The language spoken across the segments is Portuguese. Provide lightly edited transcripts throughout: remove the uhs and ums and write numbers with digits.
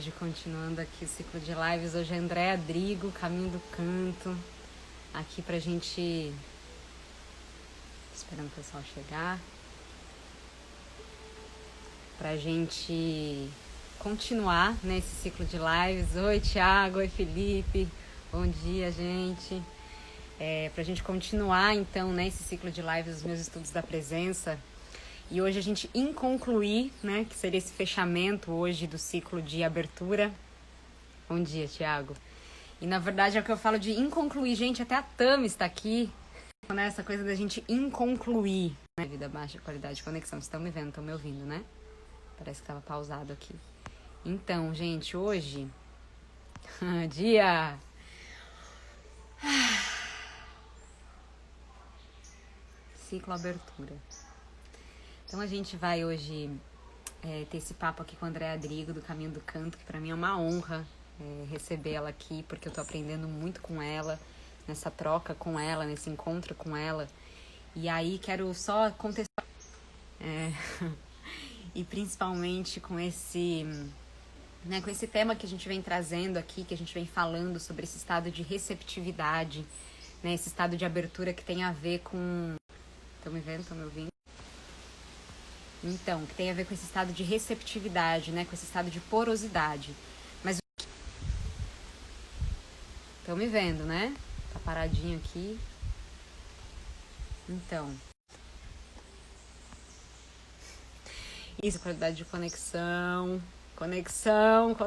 Hoje, continuando aqui o ciclo de lives, hoje é Andréa Drigo, Caminho do Canto, aqui pra gente, esperando o pessoal chegar, pra gente continuar nesse ciclo de lives. Oi, Thiago, oi, Felipe, bom dia, gente. Pra gente continuar, então, nesse ciclo de lives, os meus estudos da presença. E hoje a gente concluir, né, que seria esse fechamento hoje do ciclo de abertura. Bom dia, Thiago. E na verdade é o que eu falo de inconcluir. Gente, até a Tami está aqui, né, essa coisa da gente inconcluir. Né? Vida baixa qualidade de conexão. Vocês estão me vendo, estão me ouvindo, né? Parece que estava pausado aqui. Então, gente, hoje, dia... Ciclo abertura. Então a gente vai hoje ter esse papo aqui com a Andréa Drigo, do Caminho do Canto, que para mim é uma honra recebê-la aqui, porque eu tô aprendendo muito com ela, nessa troca com ela, nesse encontro com ela. E aí quero só contextualizar, e principalmente com esse tema que a gente vem trazendo aqui, que a gente vem falando sobre esse estado de receptividade, né, esse estado de abertura que tem a ver com... Estão me vendo? Estão me ouvindo? Então, que tem a ver com esse estado de receptividade, né? Com esse estado de porosidade. Mas estão me vendo, né? Tá paradinho aqui. Então. Isso, qualidade de conexão. Conexão.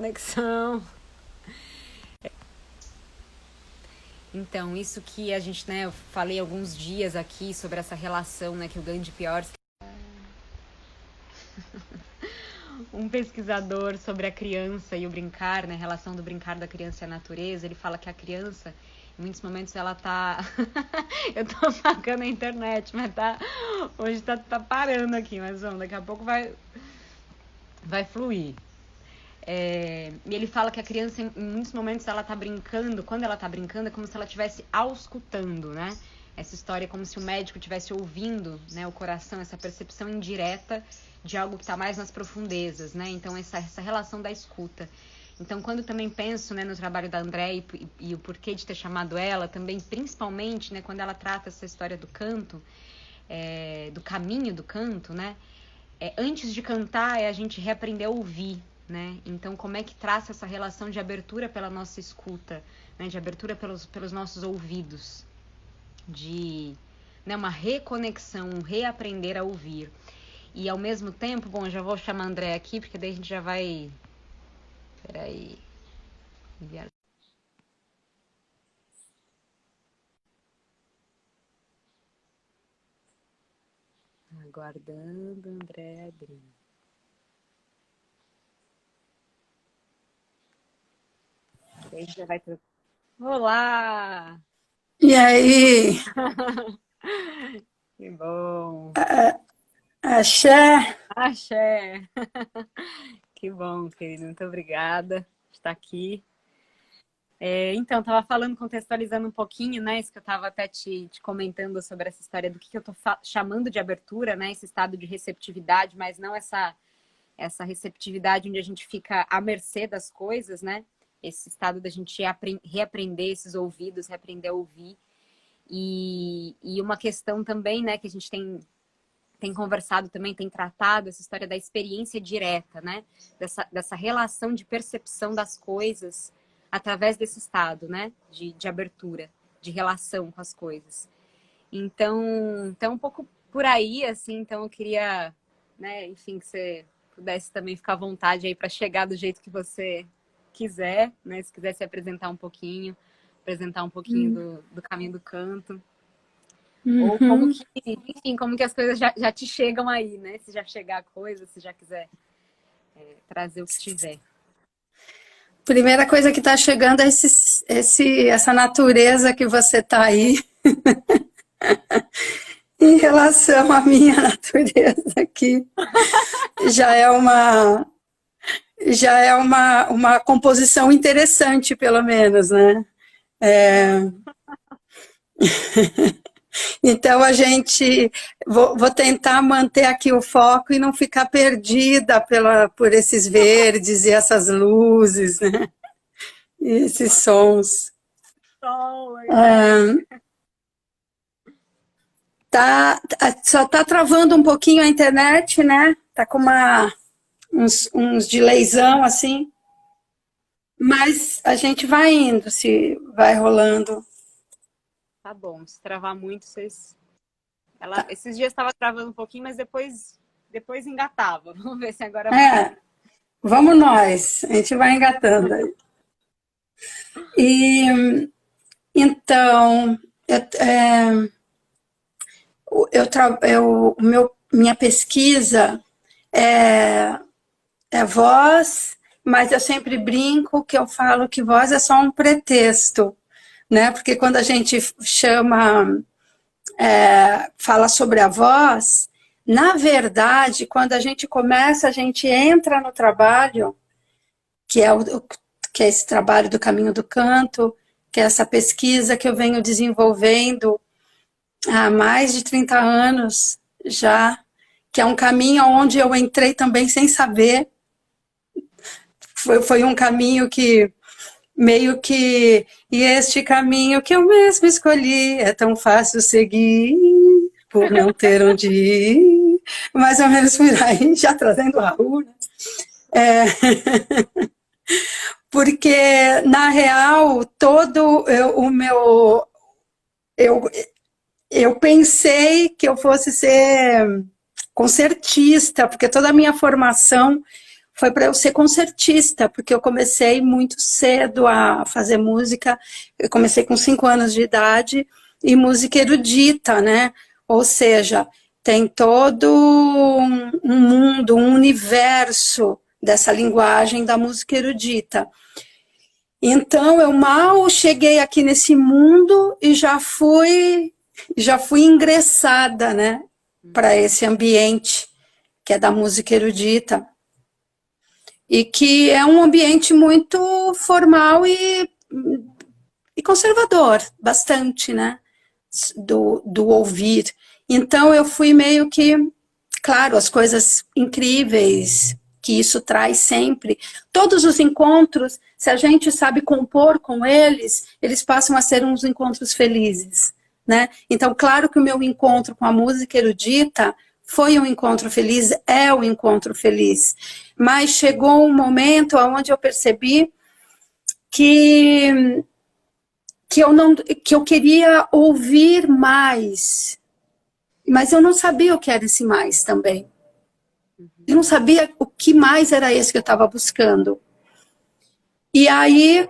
Então, isso que a gente, né? Eu falei alguns dias aqui sobre essa relação, né? Que o Gandhi Pior, um pesquisador sobre a criança e o brincar, né, a relação do brincar da criança e a natureza, ele fala que a criança, em muitos momentos, ela tá... Eu tô apagando a internet, mas hoje tá parando aqui, mas vamos, daqui a pouco vai fluir. E ele fala que a criança, em muitos momentos, ela tá brincando, quando ela tá brincando, é como se ela estivesse auscultando, né? Essa história é como se o médico estivesse ouvindo, né, o coração, essa percepção indireta de algo que está mais nas profundezas, né? Então, essa relação da escuta. Então, quando também penso, né, no trabalho da Andréa e o porquê de ter chamado ela, também, principalmente, né, quando ela trata essa história do canto, do caminho do canto, né? Antes de cantar, a gente reaprender a ouvir, né? Então, como é que traça essa relação de abertura pela nossa escuta, né? De abertura pelos nossos ouvidos, de, né, uma reconexão, um reaprender a ouvir. E ao mesmo tempo, bom, já vou chamar a André aqui, porque daí a gente já vai... Peraí. Enviar. Aguardando André Adri. Aí já vai ter... Olá! E aí, Que bom! axé? Axé! Que bom, querido. Muito obrigada por estar aqui. Então, estava falando, contextualizando um pouquinho, né? Isso que eu estava até te comentando sobre essa história do que eu estou chamando de abertura, né? Esse estado de receptividade, mas não essa receptividade onde a gente fica à mercê das coisas, né? Esse estado da gente reaprender esses ouvidos, reaprender a ouvir. E uma questão também, né, que a gente tem conversado também, tem tratado, essa história da experiência direta, né? Dessa relação de percepção das coisas através desse estado, né? De abertura, de relação com as coisas. Então, um pouco por aí, assim, então eu queria, né, enfim, que você pudesse também ficar à vontade aí para chegar do jeito que você quiser, né? Se quiser se apresentar um pouquinho, apresentar um pouquinho do caminho do canto. Ou como Uhum. que, enfim, como que as coisas já te chegam aí, né? Se já chegar a coisa, se já quiser trazer o que tiver. Primeira coisa que está chegando é essa natureza que você está aí. Em relação à minha natureza aqui, já é uma, uma composição interessante, pelo menos, né? Então vou tentar manter aqui o foco e não ficar perdida por esses verdes e essas luzes, né? E esses sons. Só tá travando um pouquinho a internet, né? Tá com uns delayzão assim. Mas a gente vai indo, se vai rolando. Tá bom, se travar muito, vocês... Esses dias estava travando um pouquinho, mas depois engatava. Vamos ver se agora vai. Vamos nós, a gente vai engatando aí. E então, minha pesquisa é voz, mas eu sempre brinco que eu falo que voz é só um pretexto, né? Porque quando a gente fala sobre a voz, na verdade, quando a gente começa, a gente entra no trabalho, que é esse trabalho do caminho do canto, que é essa pesquisa que eu venho desenvolvendo há mais de 30 anos já, que é um caminho onde eu entrei também sem saber. Foi um caminho que meio que... E este caminho que eu mesmo escolhi é tão fácil seguir, por não ter onde ir. Mais ou menos por aí, já trazendo a Raul, né? Porque, na real, todo o meu... Eu pensei que eu fosse ser concertista, porque toda a minha formação foi para eu ser concertista, porque eu comecei muito cedo a fazer música. Eu comecei com 5 anos de idade, e música erudita, né? Ou seja, tem todo um mundo, um universo dessa linguagem da música erudita. Então, eu mal cheguei aqui nesse mundo e já fui ingressada, né, para esse ambiente que é da música erudita, e que é um ambiente muito formal e conservador, bastante, né, do ouvir. Então eu fui meio que, claro, as coisas incríveis que isso traz sempre, todos os encontros, se a gente sabe compor com eles passam a ser uns encontros felizes, né? Então, claro que o meu encontro com a música erudita foi um encontro feliz, é um encontro feliz. Mas chegou um momento onde eu percebi que eu queria ouvir mais, mas eu não sabia o que era esse mais também. Eu não sabia o que mais era esse que eu estava buscando. E aí,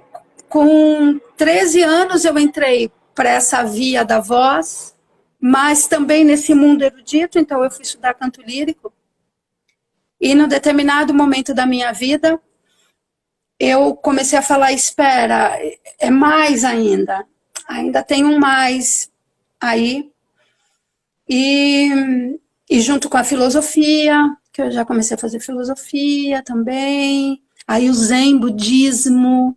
com 13 anos, eu entrei para essa via da voz, mas também nesse mundo erudito, então eu fui estudar canto lírico. E num determinado momento da minha vida, eu comecei a falar, espera, é mais ainda tem um mais aí. E junto com a filosofia, que eu já comecei a fazer filosofia também. Aí o Zen, budismo,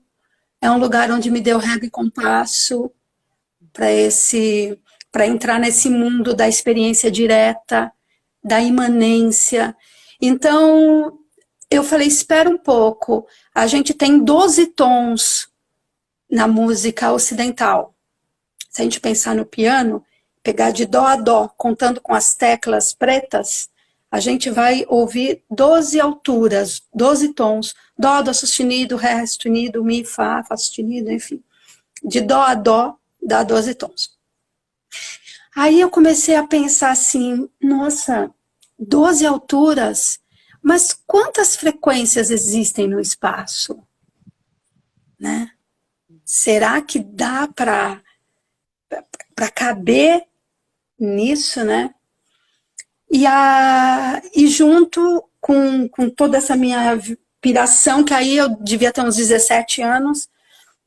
é um lugar onde me deu régua e compasso para entrar nesse mundo da experiência direta, da imanência. Então, eu falei, espera um pouco, a gente tem 12 tons na música ocidental. Se a gente pensar no piano, pegar de dó a dó, contando com as teclas pretas, a gente vai ouvir 12 alturas, 12 tons. Dó, dó sustenido, ré sustenido, mi, fá, fá sustenido, enfim. De dó a dó, dá 12 tons. Aí eu comecei a pensar assim, nossa, 12 alturas, mas quantas frequências existem no espaço? Né? Será que dá para caber nisso, né? E junto com toda essa minha piração, que aí eu devia ter uns 17 anos,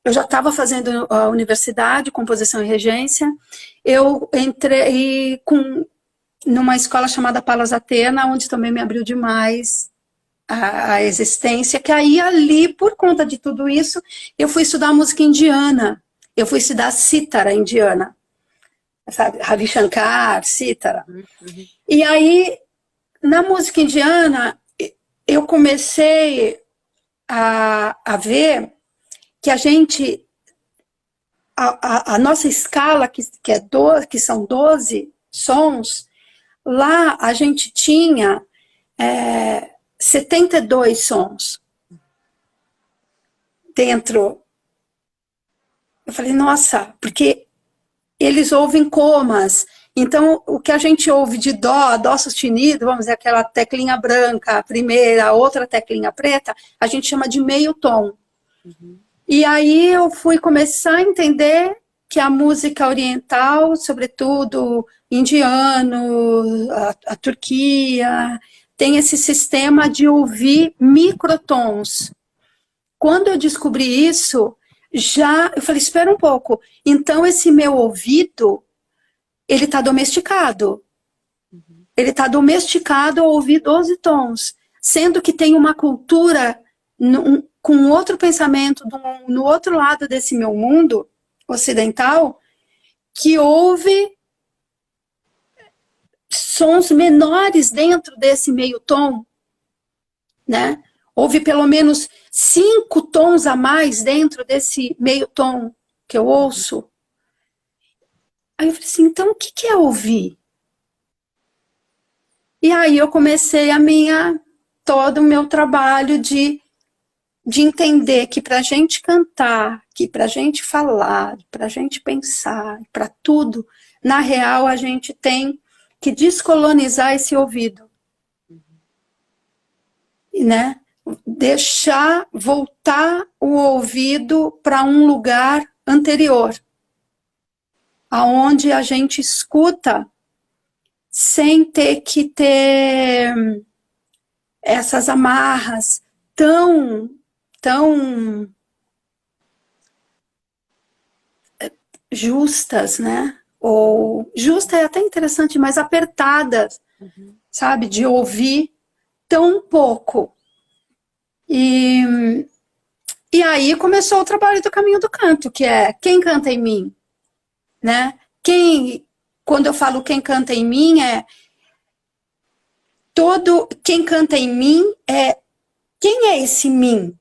eu já estava fazendo a universidade, composição e regência, eu entrei numa escola chamada Palas Atena, onde também me abriu demais a existência, que aí ali, por conta de tudo isso, eu fui estudar música indiana, eu fui estudar cítara indiana. sabe? Ravi Shankar, Sitara. Uhum. E aí, na música indiana, eu comecei a ver que a nossa escala, que são 12 sons, lá a gente tinha 72 sons dentro. Eu falei, nossa, porque eles ouvem comas. Então, o que a gente ouve de dó sustenido, vamos dizer, aquela teclinha branca, a primeira, a outra teclinha preta, a gente chama de meio tom. Uhum. E aí eu fui começar a entender que a música oriental, sobretudo indiano, a Turquia, tem esse sistema de ouvir microtons. Quando eu descobri isso, eu falei, espera um pouco, então esse meu ouvido, ele está domesticado. Uhum. Ele está domesticado a ouvir 12 tons, sendo que tem uma cultura com outro pensamento, no outro lado desse meu mundo ocidental, que ouve sons menores dentro desse meio tom, né? Houve pelo menos 5 tons a mais dentro desse meio tom que eu ouço. Aí eu falei assim, então o que é ouvir? E aí eu comecei todo o meu trabalho de entender que para a gente cantar, que para a gente falar, para a gente pensar, para tudo, na real a gente tem que descolonizar esse ouvido. Né? Voltar o ouvido para um lugar anterior, aonde a gente escuta sem ter que ter essas amarras tão justas, né? Ou justa é até interessante, mas apertadas, sabe? De ouvir tão pouco. E aí começou o trabalho do caminho do canto, que é quem canta em mim, né? Quando eu falo quem canta em mim, quem canta em mim quem é esse mim?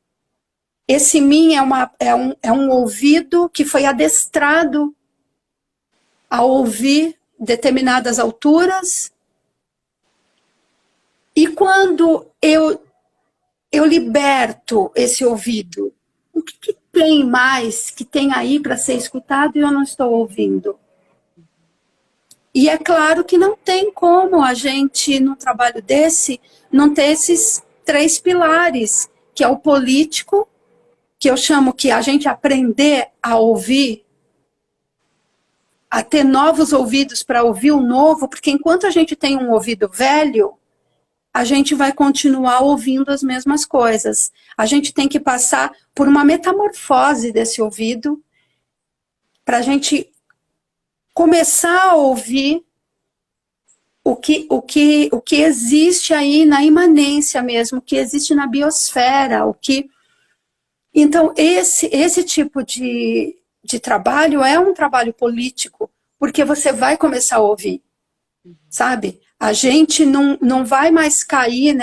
Esse mim é um ouvido que foi adestrado a ouvir determinadas alturas. E quando eu liberto esse ouvido, o que tem mais que tem aí para ser escutado e eu não estou ouvindo? E é claro que não tem como a gente, num trabalho desse, não ter esses 3 pilares, que é o político, que eu chamo que a gente aprender a ouvir, a ter novos ouvidos para ouvir o novo, porque enquanto a gente tem um ouvido velho, a gente vai continuar ouvindo as mesmas coisas. A gente tem que passar por uma metamorfose desse ouvido para a gente começar a ouvir o que existe aí na imanência mesmo, o que existe na biosfera, Então, esse tipo de trabalho é um trabalho político, porque você vai começar a ouvir, sabe? A gente não vai mais cair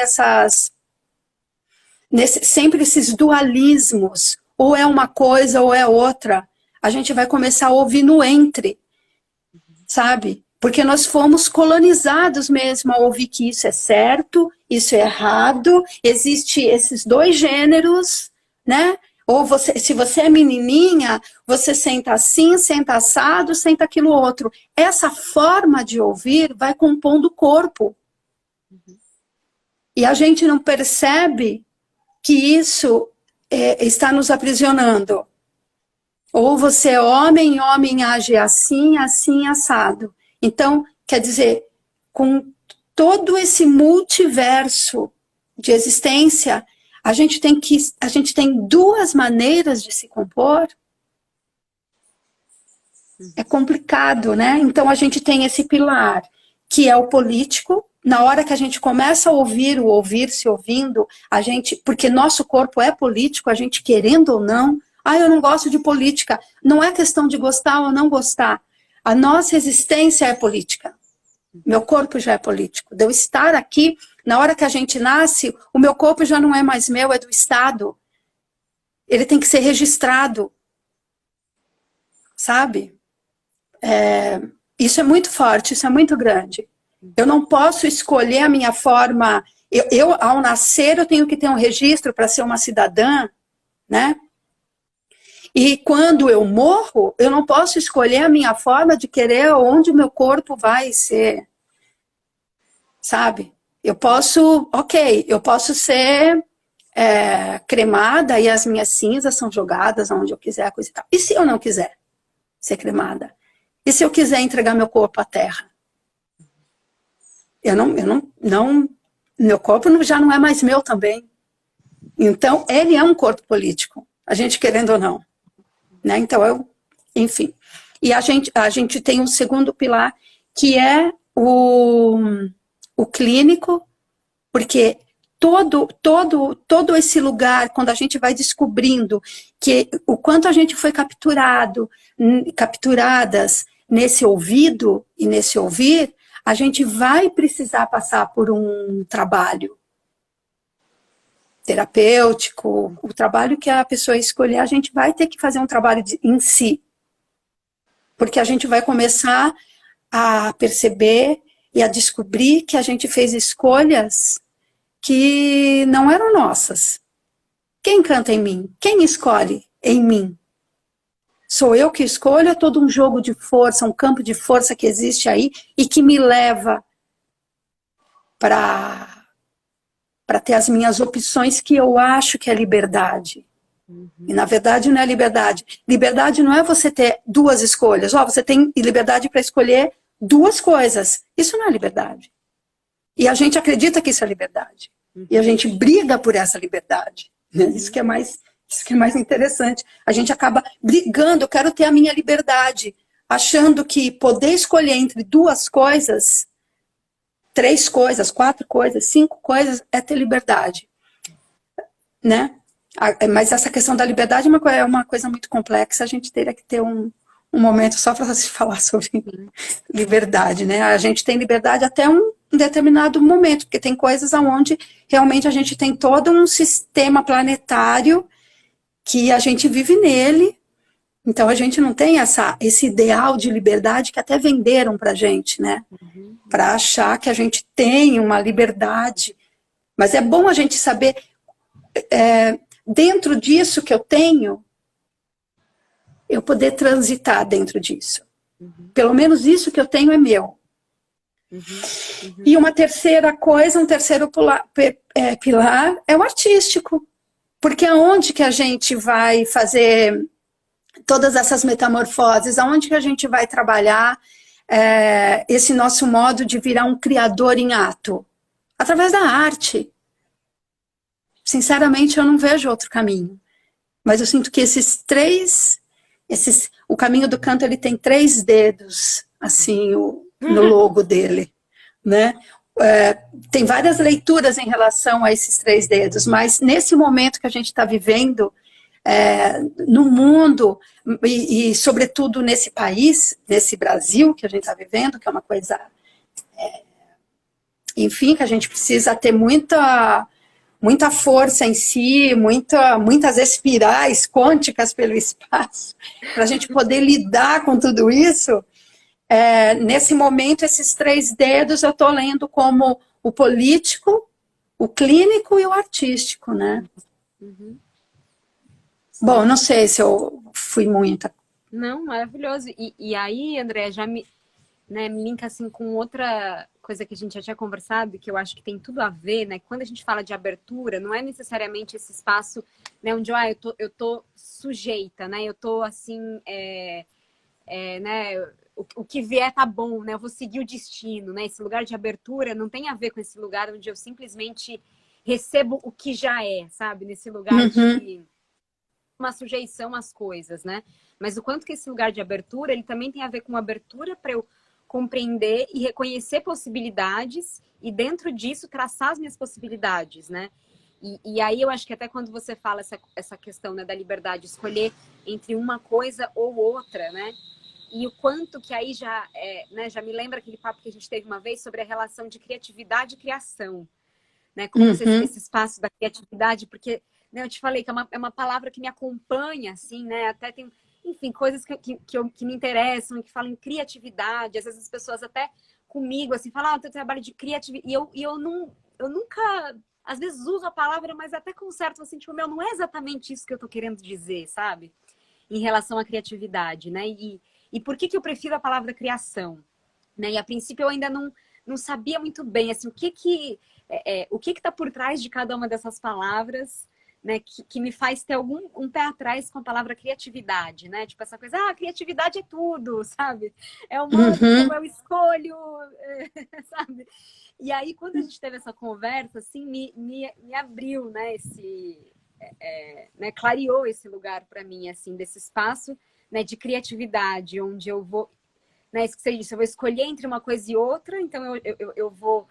sempre esses dualismos, ou é uma coisa ou é outra. A gente vai começar a ouvir no entre, sabe? Porque nós fomos colonizados mesmo a ouvir que isso é certo, isso é errado, existem esses 2 gêneros, né? Ou se você é menininha, você senta assim, senta assado, senta aquilo outro. Essa forma de ouvir vai compondo o corpo. E a gente não percebe que isso está nos aprisionando. Ou você é homem age assim, assim, assado. Então, quer dizer, com todo esse multiverso de existência, a gente tem 2 maneiras de se compor. É complicado, né? Então a gente tem esse pilar, que é o político. Na hora que a gente começa a ouvir o ouvir se ouvindo, porque nosso corpo é político, a gente querendo ou não, eu não gosto de política. Não é questão de gostar ou não gostar. A nossa existência é política. Meu corpo já é político. De eu estar aqui, na hora que a gente nasce, o meu corpo já não é mais meu, é do Estado. Ele tem que ser registrado, sabe? Isso é muito forte, isso é muito grande. Eu não posso escolher a minha forma. Ao nascer, eu tenho que ter um registro para ser uma cidadã, né? E quando eu morro, eu não posso escolher a minha forma de querer onde o meu corpo vai ser, sabe? Eu posso ser cremada e as minhas cinzas são jogadas onde eu quiser, coisa e tal. E se eu não quiser ser cremada? E se eu quiser entregar meu corpo à terra? Meu corpo já não é mais meu também. Então, ele é um corpo político, a gente querendo ou não. Né? Então, enfim. E a gente tem um segundo pilar, que é o clínico, porque todo esse lugar, quando a gente vai descobrindo que o quanto a gente foi capturadas nesse ouvido e nesse ouvir, a gente vai precisar passar por um trabalho terapêutico, o trabalho que a pessoa escolher, a gente vai ter que fazer um trabalho em si. Porque a gente vai começar a perceber e a descobrir que a gente fez escolhas que não eram nossas. Quem canta em mim? Quem escolhe em mim? Sou eu que escolho, é todo um jogo de força, um campo de força que existe aí e que me leva para ter as minhas opções, que eu acho que é liberdade. E na verdade não é liberdade. Liberdade não é você ter duas escolhas. Você tem liberdade para escolher duas coisas. Isso não é liberdade. E a gente acredita que isso é liberdade. E a gente briga por essa liberdade. Isso que é mais interessante. A gente acaba brigando, eu quero ter a minha liberdade, achando que poder escolher entre duas coisas, 3 coisas, 4 coisas, 5 coisas, é ter liberdade. Né? Mas essa questão da liberdade é uma coisa muito complexa, a gente teria que ter um momento só para se falar sobre liberdade, né? A gente tem liberdade até um determinado momento, porque tem coisas onde realmente a gente tem todo um sistema planetário que a gente vive nele, então a gente não tem esse ideal de liberdade que até venderam pra gente, né? Para achar que a gente tem uma liberdade. Mas é bom a gente saber, dentro disso que eu tenho, eu poder transitar dentro disso. Pelo menos isso que eu tenho é meu. E uma terceira coisa, um terceiro pilar é o artístico. Porque aonde que a gente vai fazer todas essas metamorfoses? Aonde que a gente vai trabalhar esse nosso modo de virar um criador em ato? Através da arte. Sinceramente, eu não vejo outro caminho. Mas eu sinto que o caminho do canto, ele tem 3 dedos, assim, no logo dele, né? Tem várias leituras em relação a esses 3 dedos, mas nesse momento que a gente está vivendo, no mundo, e sobretudo nesse país, nesse Brasil que a gente está vivendo, que é uma coisa, enfim, que a gente precisa ter muita força em si, muitas espirais quânticas pelo espaço, para a gente poder lidar com tudo isso. Nesse momento, esses 3 dedos eu estou lendo como o político, o clínico e o artístico, né? Bom, não sei se eu fui muita. Não, maravilhoso. E aí, André, já me linka assim com outra coisa que a gente já tinha conversado, que eu acho que tem tudo a ver, né? Quando a gente fala de abertura, não é necessariamente esse espaço, né, onde eu tô sujeita, né? Eu tô assim, né? O que vier tá bom, né? Eu vou seguir o destino, né? Esse lugar de abertura não tem a ver com esse lugar onde eu simplesmente recebo o que já é, sabe? Nesse lugar de uma sujeição às coisas, né? Mas o quanto que esse lugar de abertura, ele também tem a ver com abertura para eu compreender e reconhecer possibilidades e dentro disso traçar as minhas possibilidades, né? E aí eu acho que até quando você fala essa questão, né, da liberdade, escolher entre uma coisa ou outra, né? E o quanto que aí já, né, já me lembra aquele papo que a gente teve uma vez sobre a relação de criatividade e criação, né? Como esse espaço da criatividade, porque, né, eu te falei que é uma palavra que me acompanha, assim, né? Até tem, enfim, coisas que me interessam, que falam em criatividade. Às vezes as pessoas até comigo, assim, falam, ah, o teu trabalho de criatividade. E eu nunca, às vezes uso a palavra, mas até com certo, assim, tipo, meu, não é exatamente isso que eu tô querendo dizer, sabe? Em relação à criatividade, né? E por que eu prefiro a palavra criação? Né? E a princípio eu ainda não sabia muito bem assim, o que está por trás de cada uma dessas palavras, né? Que me faz ter um pé atrás com a palavra criatividade, né? Tipo essa coisa, criatividade é tudo, sabe? É o modo como eu escolho, sabe? E aí, quando a gente teve essa conversa, assim, me abriu, né? Né, clareou esse lugar para mim, assim, desse espaço, né, de criatividade, onde eu vou, né, isso que você disse, eu vou escolher entre uma coisa e outra, então eu vou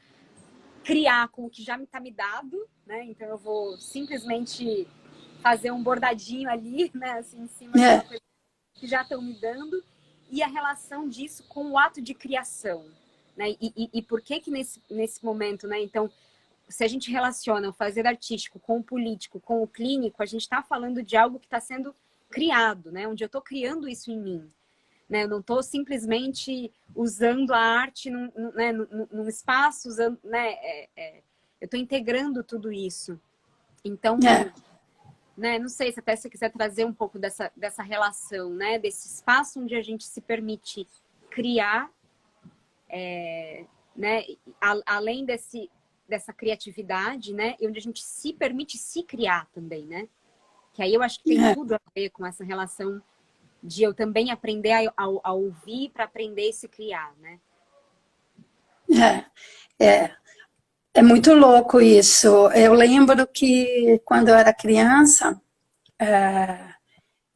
criar com o que já está me dado, né, então eu vou simplesmente fazer um bordadinho ali, né, assim, em cima de uma coisa que já estão me dando, e a relação disso com o ato de criação, né, e por que nesse momento, né, então, se a gente relaciona o fazer artístico com o político, com o clínico, a gente está falando de algo que está sendo criado, né? Onde eu estou criando isso em mim. Né? Eu não estou simplesmente usando a arte num espaço, usando, né? Eu estou integrando tudo isso. Então, né? Não sei se até você quiser trazer um pouco dessa relação, né? Desse espaço onde a gente se permite criar, né? Além dessa criatividide, né? E onde a gente se permite se criar também, né? Que aí eu acho que tem tudo a ver com essa relação de eu também aprender a ouvir para aprender a se criar, né? É muito louco isso. Eu lembro que quando eu era criança,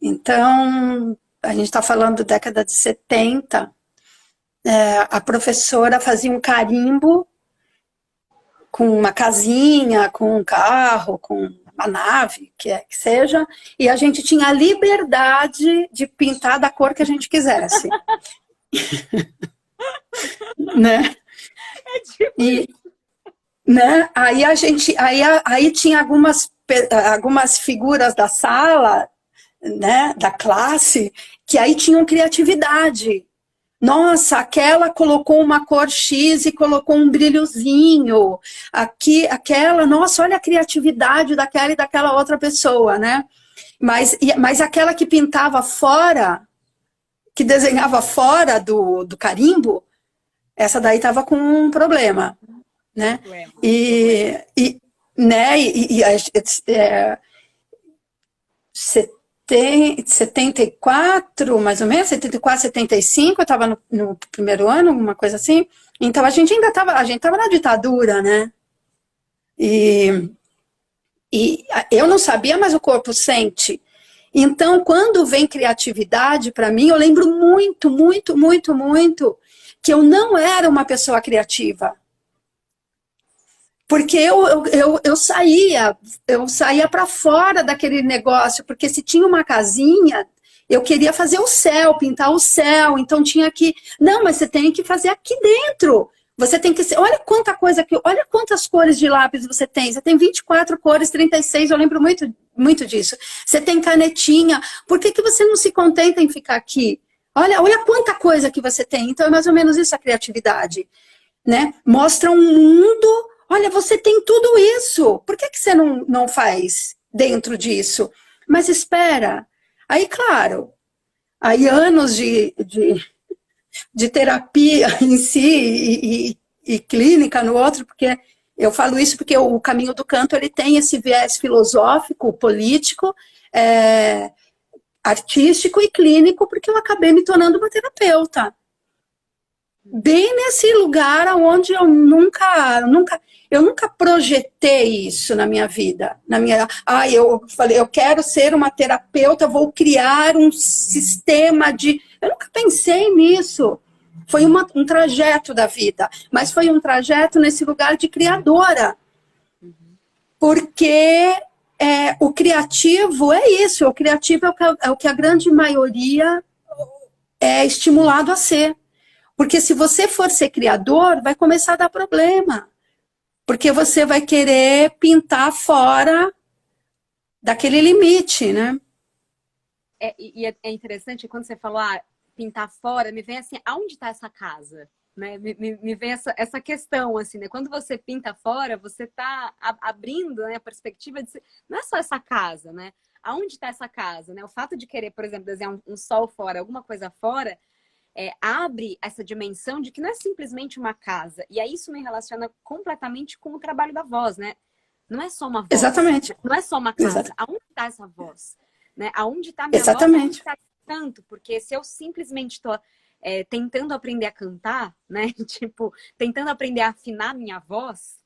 então, a gente está falando da década de 70, a professora fazia um carimbo com uma casinha, com um carro, com uma nave, que seja, e a gente tinha a liberdade de pintar da cor que a gente quisesse. Né? É tipo e, né? Aí tinha algumas figuras da sala, né, da classe, que aí tinham criatividade. Nossa, aquela colocou uma cor X e colocou um brilhozinho. Aquela, nossa, olha a criatividade daquela e daquela outra pessoa, né? Mas aquela que pintava fora, que desenhava fora do carimbo, essa daí estava com um problema, né? Tem 74, mais ou menos, 74, 75, eu estava no primeiro ano, alguma coisa assim. Então a gente estava na ditadura, né? E eu não sabia, mas o corpo sente. Então, quando vem criatividade para mim, eu lembro muito, muito, muito, muito que eu não era uma pessoa criativa. Porque eu saía para fora daquele negócio, porque se tinha uma casinha, eu queria fazer o céu, pintar o céu, então tinha que... Não, mas você tem que fazer aqui dentro. Você tem que... Olha quanta coisa aqui, olha quantas cores de lápis você tem. Você tem 24 cores, 36, eu lembro muito, muito disso. Você tem canetinha. Por que você não se contenta em ficar aqui? Olha quanta coisa que você tem. Então é mais ou menos isso a criatividade, né? Mostra um mundo... Olha, você tem tudo isso. Por que você não faz dentro disso? Mas espera. Aí, claro, aí anos de terapia em si e clínica no outro, porque eu falo isso porque o caminho do canto ele tem esse viés filosófico, político, artístico e clínico, porque eu acabei me tornando uma terapeuta. Bem nesse lugar onde eu nunca projetei isso na minha vida. Eu falei, eu quero ser uma terapeuta, vou criar um sistema de... Eu nunca pensei nisso. Foi um trajeto da vida, mas foi um trajeto nesse lugar de criadora. Porque o criativo é isso, o criativo é o que a grande maioria é estimulado a ser. Porque se você for ser criador, vai começar a dar problema. Porque você vai querer pintar fora daquele limite, né? É interessante, quando você falou, pintar fora, me vem assim, aonde está essa casa? Né? Me vem essa questão, assim, né? Quando você pinta fora, você está abrindo, né, a perspectiva de... Não é só essa casa, né? Aonde está essa casa, né? O fato de querer, por exemplo, desenhar um sol fora, alguma coisa fora, abre essa dimensão de que não é simplesmente uma casa. E aí isso me relaciona completamente com o trabalho da voz, né? Não é só uma voz, Exatamente. não é só uma casa. Aonde está essa voz? Né? Aonde está minha voz? Exatamente. Aonde está canto? Porque se eu simplesmente estou tentando aprender a cantar, né? Tipo, tentando aprender a afinar minha voz,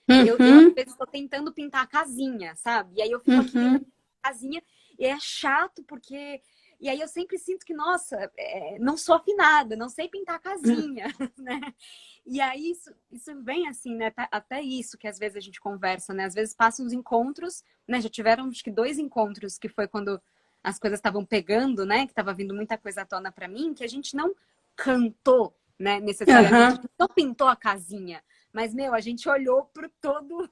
eu às vezes estou tentando pintar a casinha, sabe? E aí eu fico aqui tentando pintar a casinha e é chato porque... E aí eu sempre sinto que, nossa, não sou afinada, não sei pintar a casinha, né? E aí isso vem assim, né? Até isso que às vezes a gente conversa, né? Às vezes passam uns encontros, né? Já tiveram acho que 2 encontros que foi quando as coisas estavam pegando, né? Que estava vindo muita coisa à tona para mim, que a gente não cantou, né? Necessariamente, não pintou a casinha. Mas, meu, a gente olhou para todo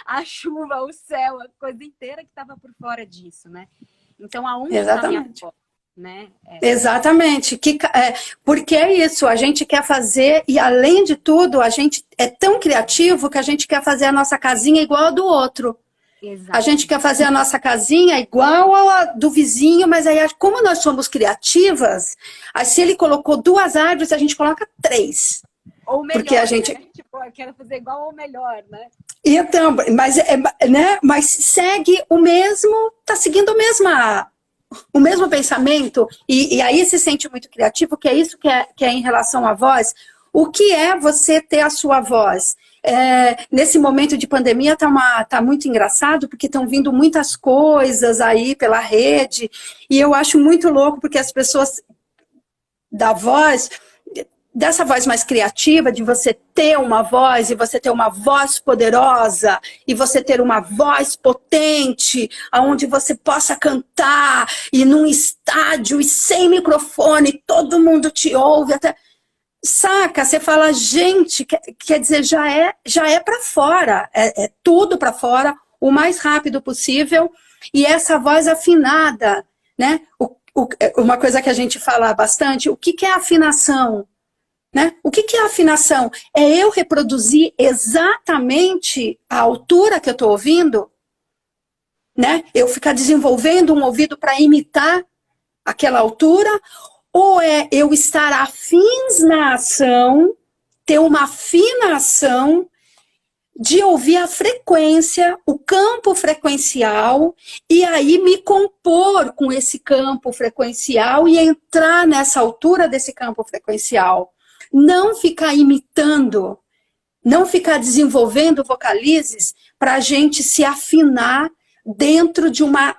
a chuva, o céu, a coisa inteira que estava por fora disso, né? Então, aonde está a minha voz, né? Exatamente. Porque é isso, a gente quer fazer, e além de tudo, a gente é tão criativo que a gente quer fazer a nossa casinha igual a do outro. Exato. A gente quer fazer a nossa casinha igual a do vizinho, mas aí, como nós somos criativas, aí se ele colocou 2 árvores, a gente coloca 3. Ou melhor, porque a gente... né? Tipo, eu quero fazer igual ou melhor, né? Então, mas segue o mesmo, tá seguindo o mesmo pensamento, e aí se sente muito criativo, que é isso que é em relação à voz. O que é você ter a sua voz? Nesse momento de pandemia tá muito engraçado, porque estão vindo muitas coisas aí pela rede, e eu acho muito louco, porque as pessoas da voz... dessa voz mais criativa, de você ter uma voz, e você ter uma voz poderosa, e você ter uma voz potente, onde você possa cantar, e num estádio, e sem microfone, todo mundo te ouve, até... Saca? Você fala, gente, quer dizer, já é para fora, é tudo para fora, o mais rápido possível, e essa voz afinada, né? Uma coisa que a gente fala bastante, o que é afinação? Né? O que é afinação? É eu reproduzir exatamente a altura que eu estou ouvindo, né? Eu ficar desenvolvendo um ouvido para imitar aquela altura, ou é eu estar afins na ação, ter uma afinação de ouvir a frequência, o campo frequencial, e aí me compor com esse campo frequencial e entrar nessa altura desse campo frequencial. Não ficar imitando, não ficar desenvolvendo vocalizes para a gente se afinar dentro de uma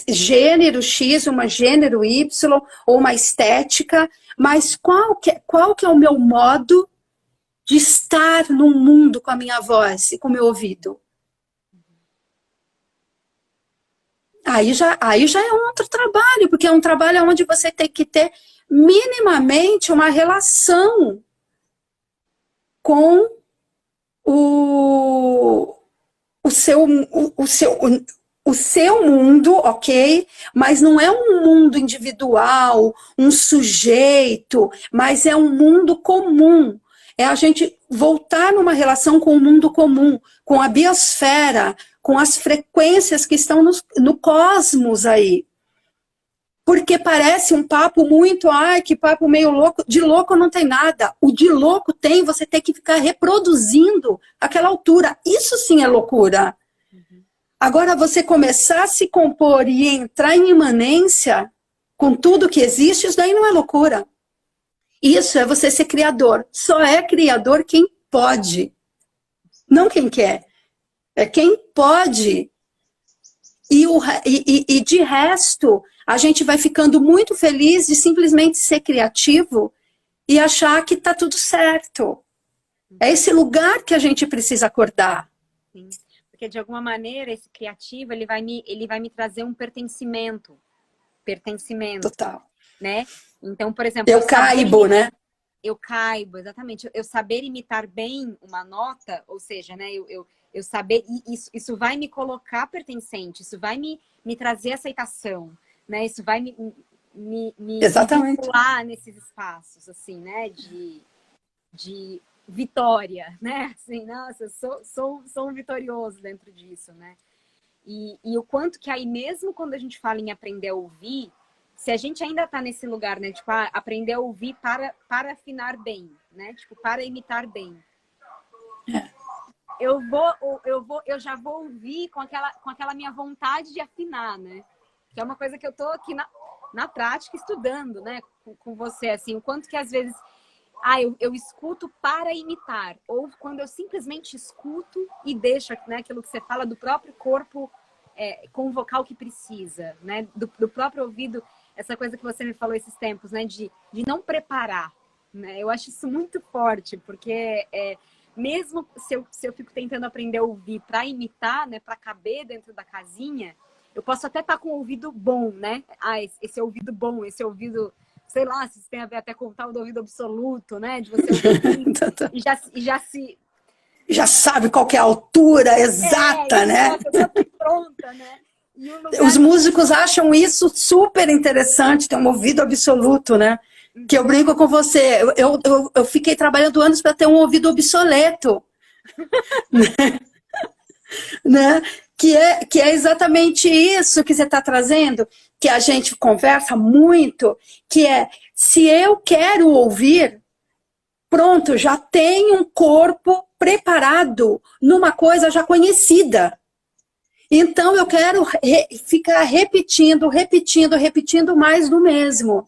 gênero X, uma gênero Y, ou uma estética, mas qual que é o meu modo de estar no mundo com a minha voz e com o meu ouvido? Aí já é um outro trabalho, porque é um trabalho onde você tem que ter minimamente uma relação com o seu mundo, ok? Mas não é um mundo individual, um sujeito, mas é um mundo comum. É a gente voltar numa relação com o mundo comum, com a biosfera, com as frequências que estão no cosmos aí. Porque parece um papo muito, que papo meio louco. De louco não tem nada. O de louco você tem que ficar reproduzindo aquela altura. Isso sim é loucura. Agora, você começar a se compor e entrar em imanência com tudo que existe, isso daí não é loucura. Isso é você ser criador. Só é criador quem pode. Não quem quer. É quem pode. E de resto, a gente vai ficando muito feliz de simplesmente ser criativo e achar que está tudo certo. É esse lugar que a gente precisa acordar. Sim. Porque, de alguma maneira, esse criativo, ele vai me trazer um pertencimento. Pertencimento. Total. né? Então, por exemplo, Eu caibo, né? Eu caibo, exatamente. Eu saber imitar bem uma nota, ou seja, né? Eu saber, isso vai me colocar pertencente, isso vai me trazer aceitação, né? Isso vai me Exatamente. vincular nesses espaços, assim, né? De vitória, né? Assim, nossa, eu sou um vitorioso dentro disso, né? E o quanto que aí, mesmo quando a gente fala em aprender a ouvir, se a gente ainda tá nesse lugar, né? Tipo, aprender a ouvir para afinar bem, né? Tipo, para imitar bem. Eu já vou ouvir com aquela minha vontade de afinar, né? Que é uma coisa que eu tô aqui na prática estudando, né? Com você, assim, o quanto que às vezes eu escuto para imitar, ou quando eu simplesmente escuto e deixo, né, aquilo que você fala do próprio corpo convocar o que precisa, né? Do próprio ouvido, essa coisa que você me falou esses tempos, né? De não preparar, né? Eu acho isso muito forte, porque mesmo se eu fico tentando aprender a ouvir para imitar, né? Para caber dentro da casinha, eu posso até estar com o ouvido bom, né? Esse ouvido bom, esse ouvido, sei lá, se isso tem a ver até com o tal do ouvido absoluto, né? De você ouvir e já se... Já sabe qual que é a altura exata, né? Nossa, eu tô aqui pronta, né? Os músicos acham isso super interessante, ter um ouvido absoluto, né? Que eu brinco com você, eu fiquei trabalhando anos para ter um ouvido obsoleto. Né? Que é exatamente isso que você está trazendo, que a gente conversa muito, que é, se eu quero ouvir, pronto, já tem um corpo preparado numa coisa já conhecida. Então eu quero ficar repetindo mais do mesmo.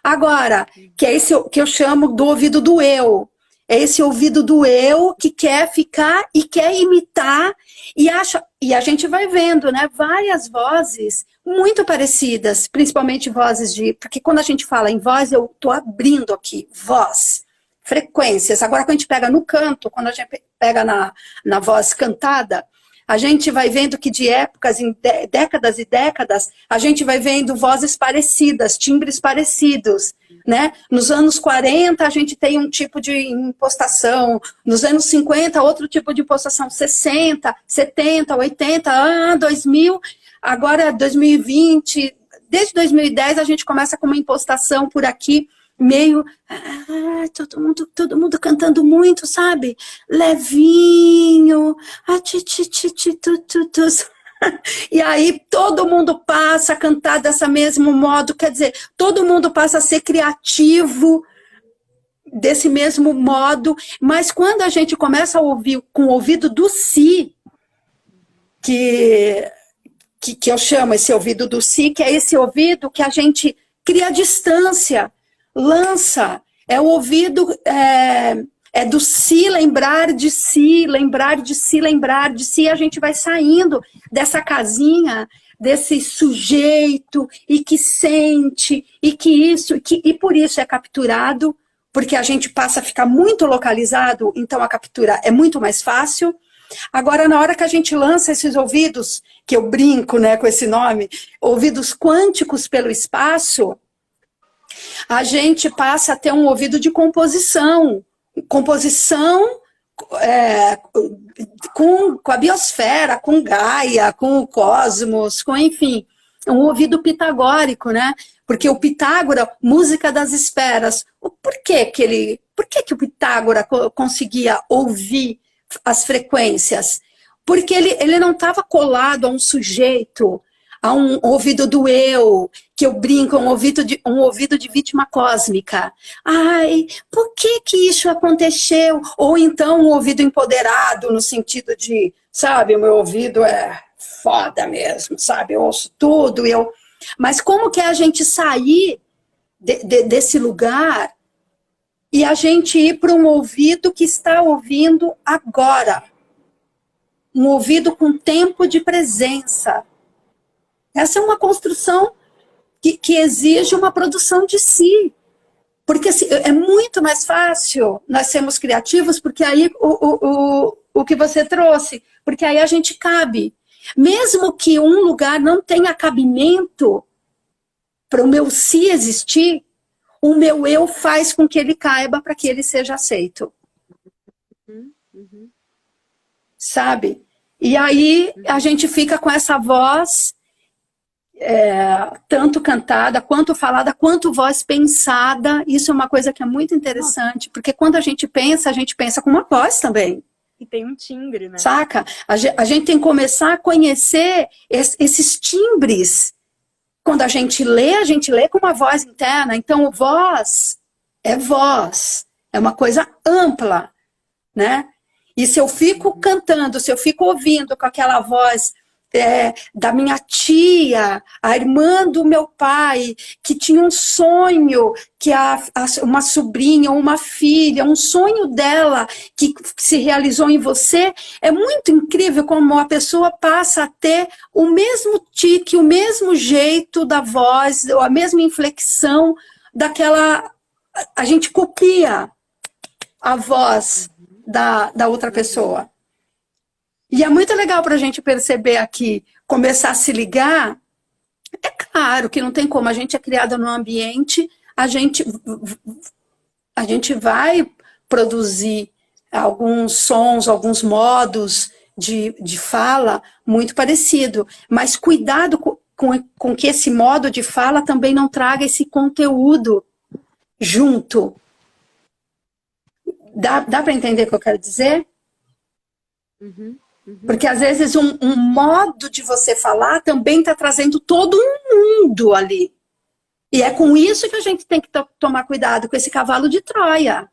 Agora, que é esse que eu chamo do ouvido do eu. É esse ouvido do eu que quer ficar e quer imitar e a gente vai vendo, né, várias vozes muito parecidas, principalmente vozes porque quando a gente fala em voz, eu tô abrindo aqui, voz, frequências. Agora quando a gente pega no canto, quando a gente pega na voz cantada, a gente vai vendo que de épocas, em décadas e décadas, a gente vai vendo vozes parecidas, timbres parecidos, né? Nos anos 40, a gente tem um tipo de impostação, nos anos 50, outro tipo de impostação, 60, 70, 80, 2000, agora 2020, desde 2010 a gente começa com uma impostação por aqui, meio, todo mundo cantando muito, sabe? Levinho, e aí todo mundo passa a cantar dessa mesmo modo, quer dizer, todo mundo passa a ser criativo desse mesmo modo, mas quando a gente começa a ouvir com o ouvido do si, que eu chamo esse ouvido do si, que é esse ouvido que a gente cria distância, lança, é o ouvido, é do si, lembrar de si, lembrar de si, lembrar de si, a gente vai saindo dessa casinha, desse sujeito, e que sente, e que isso, e por isso é capturado, porque a gente passa a ficar muito localizado, então a captura é muito mais fácil. Agora, na hora que a gente lança esses ouvidos, que eu brinco, né, com esse nome, ouvidos quânticos pelo espaço, a gente passa a ter um ouvido de composição com a biosfera, com Gaia, com o cosmos, com, enfim, um ouvido pitagórico, né? Porque o Pitágora, música das esferas, por que o Pitágora conseguia ouvir as frequências? Porque ele não estava colado a um sujeito, a um ouvido do eu, que eu brinco, um ouvido de vítima cósmica. Ai, por que isso aconteceu? Ou então um ouvido empoderado, no sentido de, sabe, o meu ouvido é foda mesmo, sabe, eu ouço tudo, Mas como que é a gente sair desse lugar e a gente ir para um ouvido que está ouvindo agora? Um ouvido com tempo de presença. Essa é uma construção que exige uma produção de si. Porque assim, é muito mais fácil nós sermos criativos, porque aí o que você trouxe, porque aí a gente cabe. Mesmo que um lugar não tenha cabimento, para o meu si existir, o meu eu faz com que ele caiba para que ele seja aceito. Uhum. Sabe? E aí a gente fica com essa voz, tanto cantada, quanto falada, quanto voz pensada. Isso é uma coisa que é muito interessante, porque quando a gente pensa com uma voz também. E tem um timbre, né? Saca? A gente tem que começar a conhecer esses timbres. Quando a gente lê com uma voz interna. Então, voz. É uma coisa ampla, né? E se eu fico cantando, se eu fico ouvindo com aquela voz da minha tia, a irmã do meu pai, que tinha um sonho, que uma sobrinha ou uma filha, um sonho dela que se realizou em você, é muito incrível como a pessoa passa a ter o mesmo tique, o mesmo jeito da voz, ou a mesma inflexão daquela... A gente copia a voz da outra pessoa. E é muito legal para a gente perceber aqui, começar a se ligar. É claro que não tem como, a gente é criada num ambiente, a gente vai produzir alguns sons, alguns modos de fala muito parecido, mas cuidado com que esse modo de fala também não traga esse conteúdo junto. Dá para entender o que eu quero dizer? Porque às vezes um modo de você falar também está trazendo todo um mundo ali. E é com isso que a gente tem que tomar cuidado, com esse cavalo de Troia.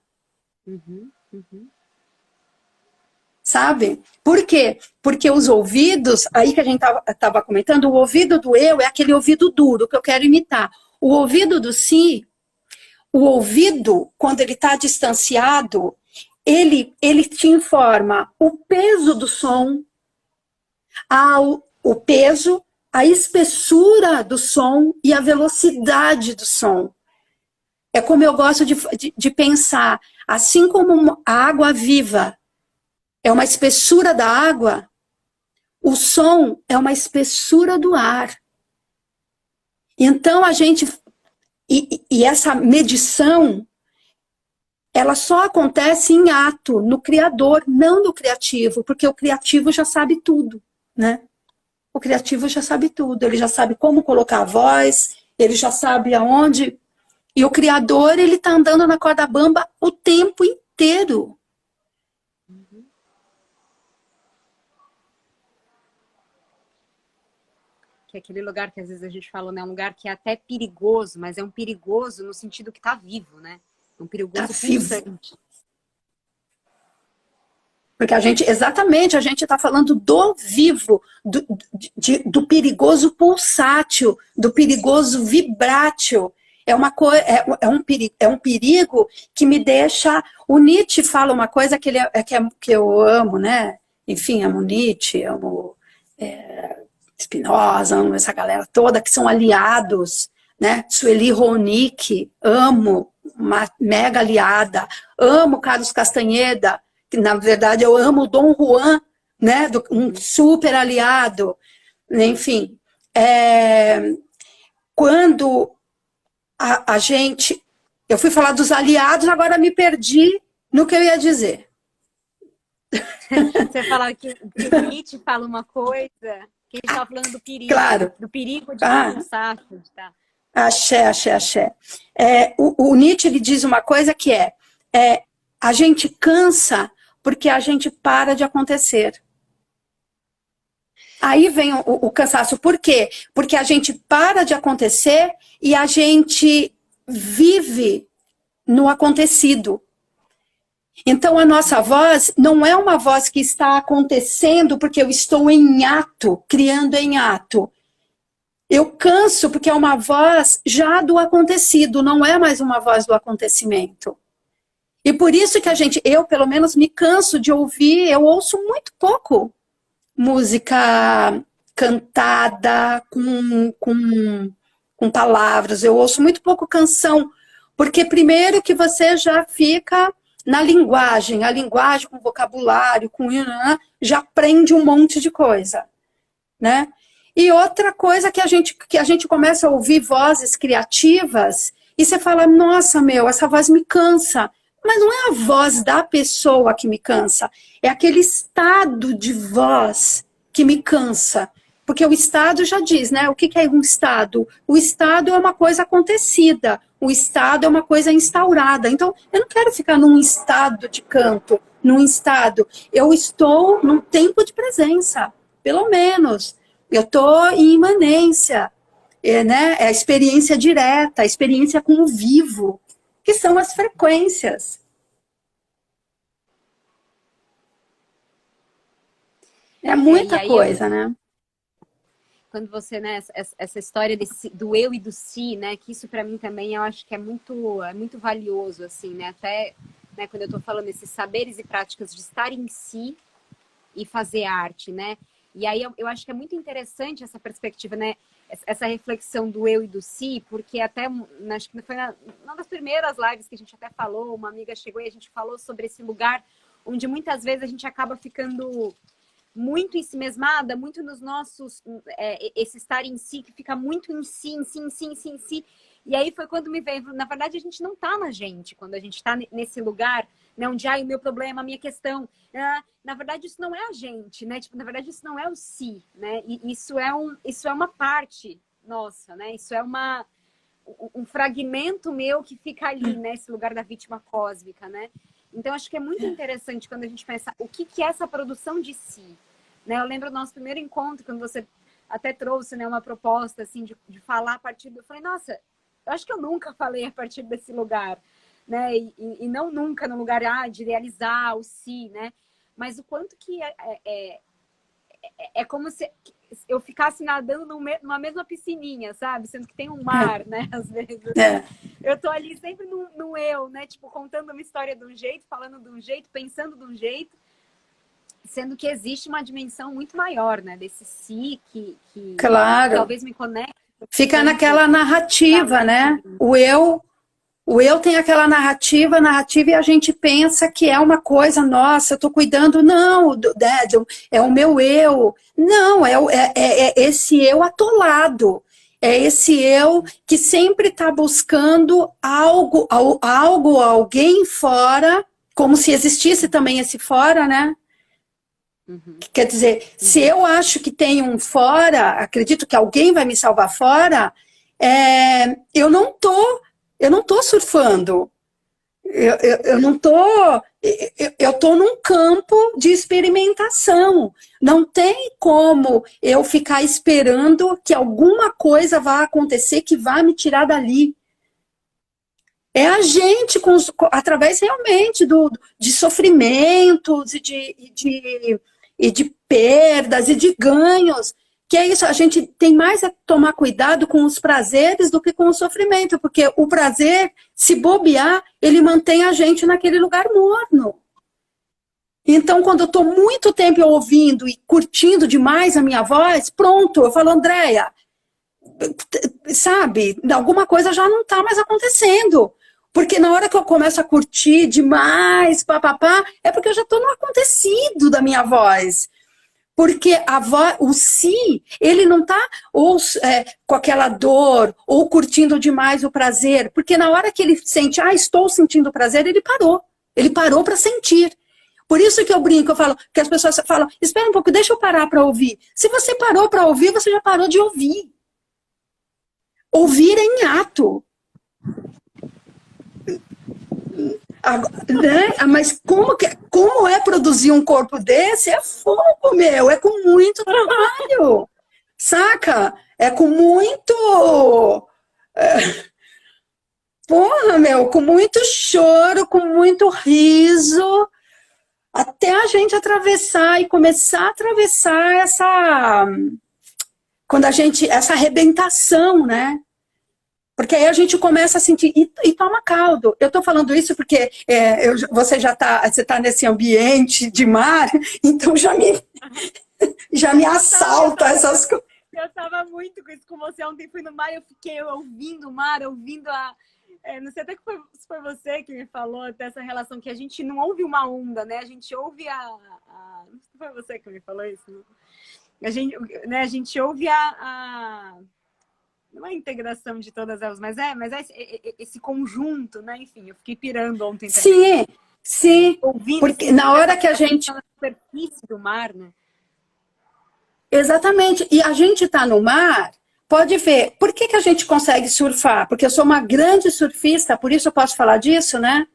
Sabe? Por quê? Porque os ouvidos, aí que a gente estava comentando, o ouvido do eu é aquele ouvido duro que eu quero imitar. O ouvido do si, o ouvido, quando ele está distanciado, ele te informa o peso do som, o peso, a espessura do som e a velocidade do som. É como eu gosto de pensar, assim como a água viva é uma espessura da água, o som é uma espessura do ar. Então a gente... E essa medição, ela só acontece em ato, no criador, não no criativo, porque o criativo já sabe tudo, né? O criativo já sabe tudo, ele já sabe como colocar a voz, ele já sabe aonde. E o criador, ele tá andando na corda bamba o tempo inteiro. Que é aquele lugar que às vezes a gente fala, né? Um lugar que é até perigoso, mas é um perigoso no sentido que tá vivo, né? É um perigoso pulsante. Porque exatamente, a gente está falando do vivo, do perigoso pulsátil, do perigoso vibrátil. É um perigo que me deixa... O Nietzsche fala uma coisa que eu amo, né? Enfim, amo Nietzsche, amo Spinoza, amo essa galera toda, que são aliados, né? Sueli Ronick, amo, uma mega aliada, amo Carlos Castanheda, que na verdade eu amo o Dom Juan, né? Um super aliado. Enfim, quando a gente... Eu fui falar dos aliados, agora me perdi no que eu ia dizer. Você falava que o Nietzsche fala uma coisa, que ele estava falando do perigo. Claro. Do perigo de pensar. Tá? Axé. O Nietzsche, ele diz uma coisa que a gente cansa porque a gente para de acontecer. Aí vem o cansaço. Por quê? Porque a gente para de acontecer e a gente vive no acontecido. Então a nossa voz não é uma voz que está acontecendo porque eu estou em ato, criando em ato. Eu canso porque é uma voz já do acontecido, não é mais uma voz do acontecimento. E por isso que eu pelo menos me canso de ouvir, eu ouço muito pouco música cantada com palavras, eu ouço muito pouco canção, porque primeiro que você já fica na linguagem, a linguagem com vocabulário, já aprende um monte de coisa, né? E outra coisa que a gente começa a ouvir vozes criativas e você fala, nossa, meu, essa voz me cansa. Mas não é a voz da pessoa que me cansa, é aquele estado de voz que me cansa. Porque o estado já diz, né? O que é um estado? O estado é uma coisa acontecida, o estado é uma coisa instaurada. Então, eu não quero ficar num estado de canto, num estado. Eu estou num tempo de presença, pelo menos. Eu estou em imanência, né? É a experiência direta, a experiência com o vivo, que são as frequências. É muita coisa, né? Quando você, né, essa história do eu e do si, né, que isso para mim também eu acho que é muito valioso, assim, né, até, né, quando eu tô falando esses saberes e práticas de estar em si e fazer arte, né, e aí eu acho que é muito interessante essa perspectiva, né, essa reflexão do eu e do si, porque até, acho que foi uma das primeiras lives que a gente até falou, uma amiga chegou e a gente falou sobre esse lugar onde muitas vezes a gente acaba ficando muito ensimesmada, muito nos nossos, esse estar em si, que fica muito em si, em si, em si, em si, em si. E aí foi quando me veio, na verdade a gente não tá na gente, quando a gente tá nesse lugar, né, onde, o meu problema, a minha questão, na verdade isso não é a gente, né, tipo, na verdade isso não é o si, né, e isso é uma parte nossa, né, isso é um fragmento meu que fica ali, né, esse lugar da vítima cósmica, né. Então, acho que é muito interessante quando a gente pensa o que é essa produção de si. Né? Eu lembro do nosso primeiro encontro, quando você até trouxe, né, uma proposta assim, de falar a partir do... Eu falei, nossa, eu acho que eu nunca falei a partir desse lugar. Né? E não nunca no lugar de realizar o si, né? Mas o quanto que é como se eu ficasse nadando numa mesma piscininha, sabe? Sendo que tem um mar, né? Às vezes. Eu tô ali sempre no eu, né? Tipo, contando uma história de um jeito, falando de um jeito, pensando de um jeito, sendo que existe uma dimensão muito maior, né? Desse si que claro. talvez me conecte. Fica naquela narrativa, né? O eu tem aquela narrativa e a gente pensa que é uma coisa, nossa, eu tô cuidando, não, é o meu eu. Não, é esse eu atolado. É esse eu que sempre está buscando algo, alguém fora, como se existisse também esse fora, né? Uhum. Quer dizer, se eu acho que tem um fora, acredito que alguém vai me salvar fora, eu não tô surfando. Eu não tô. Eu tô num campo de experimentação. Não tem como eu ficar esperando que alguma coisa vá acontecer que vá me tirar dali. É a gente, através realmente de sofrimentos e de perdas e de ganhos, que é isso, a gente tem mais a tomar cuidado com os prazeres do que com o sofrimento, porque o prazer, se bobear, ele mantém a gente naquele lugar morno. Então, quando eu estou muito tempo ouvindo e curtindo demais a minha voz, pronto, eu falo, Andréia, sabe, alguma coisa já não está mais acontecendo. Porque na hora que eu começo a curtir demais, papapá, é porque eu já estou no acontecido da minha voz. Porque o si, ele não está com aquela dor, ou curtindo demais o prazer. Porque na hora que ele sente, estou sentindo prazer, ele parou. Ele parou para sentir. Por isso que eu brinco, eu falo, que as pessoas falam, espera um pouco, deixa eu parar para ouvir. Se você parou para ouvir, você já parou de ouvir. Ouvir é em ato. Né? Mas como é produzir um corpo desse? É fogo, meu, é com muito trabalho, saca? É com muito... Porra, meu, com muito choro, com muito riso, até a gente atravessar e começar a atravessar essa arrebentação, né? Porque aí a gente começa a sentir, e toma caldo. Eu estou falando isso porque você está nesse ambiente de mar, então já me assalta essas coisas. Eu estava muito com isso com você. Ontem fui no mar e eu fiquei ouvindo o mar, ouvindo não sei até se foi você que me falou dessa relação que a gente não ouve uma onda, né? A gente ouve não sei se foi você que me falou isso. a gente ouve não é a integração de todas elas, mas é esse conjunto, né? Enfim, eu fiquei pirando ontem também. Sim, sim, Ouvindo porque na hora que a gente... na superfície do mar, né? Exatamente, e a gente está no mar, pode ver, por que que a gente consegue surfar? Porque eu sou uma grande surfista, por isso eu posso falar disso, né?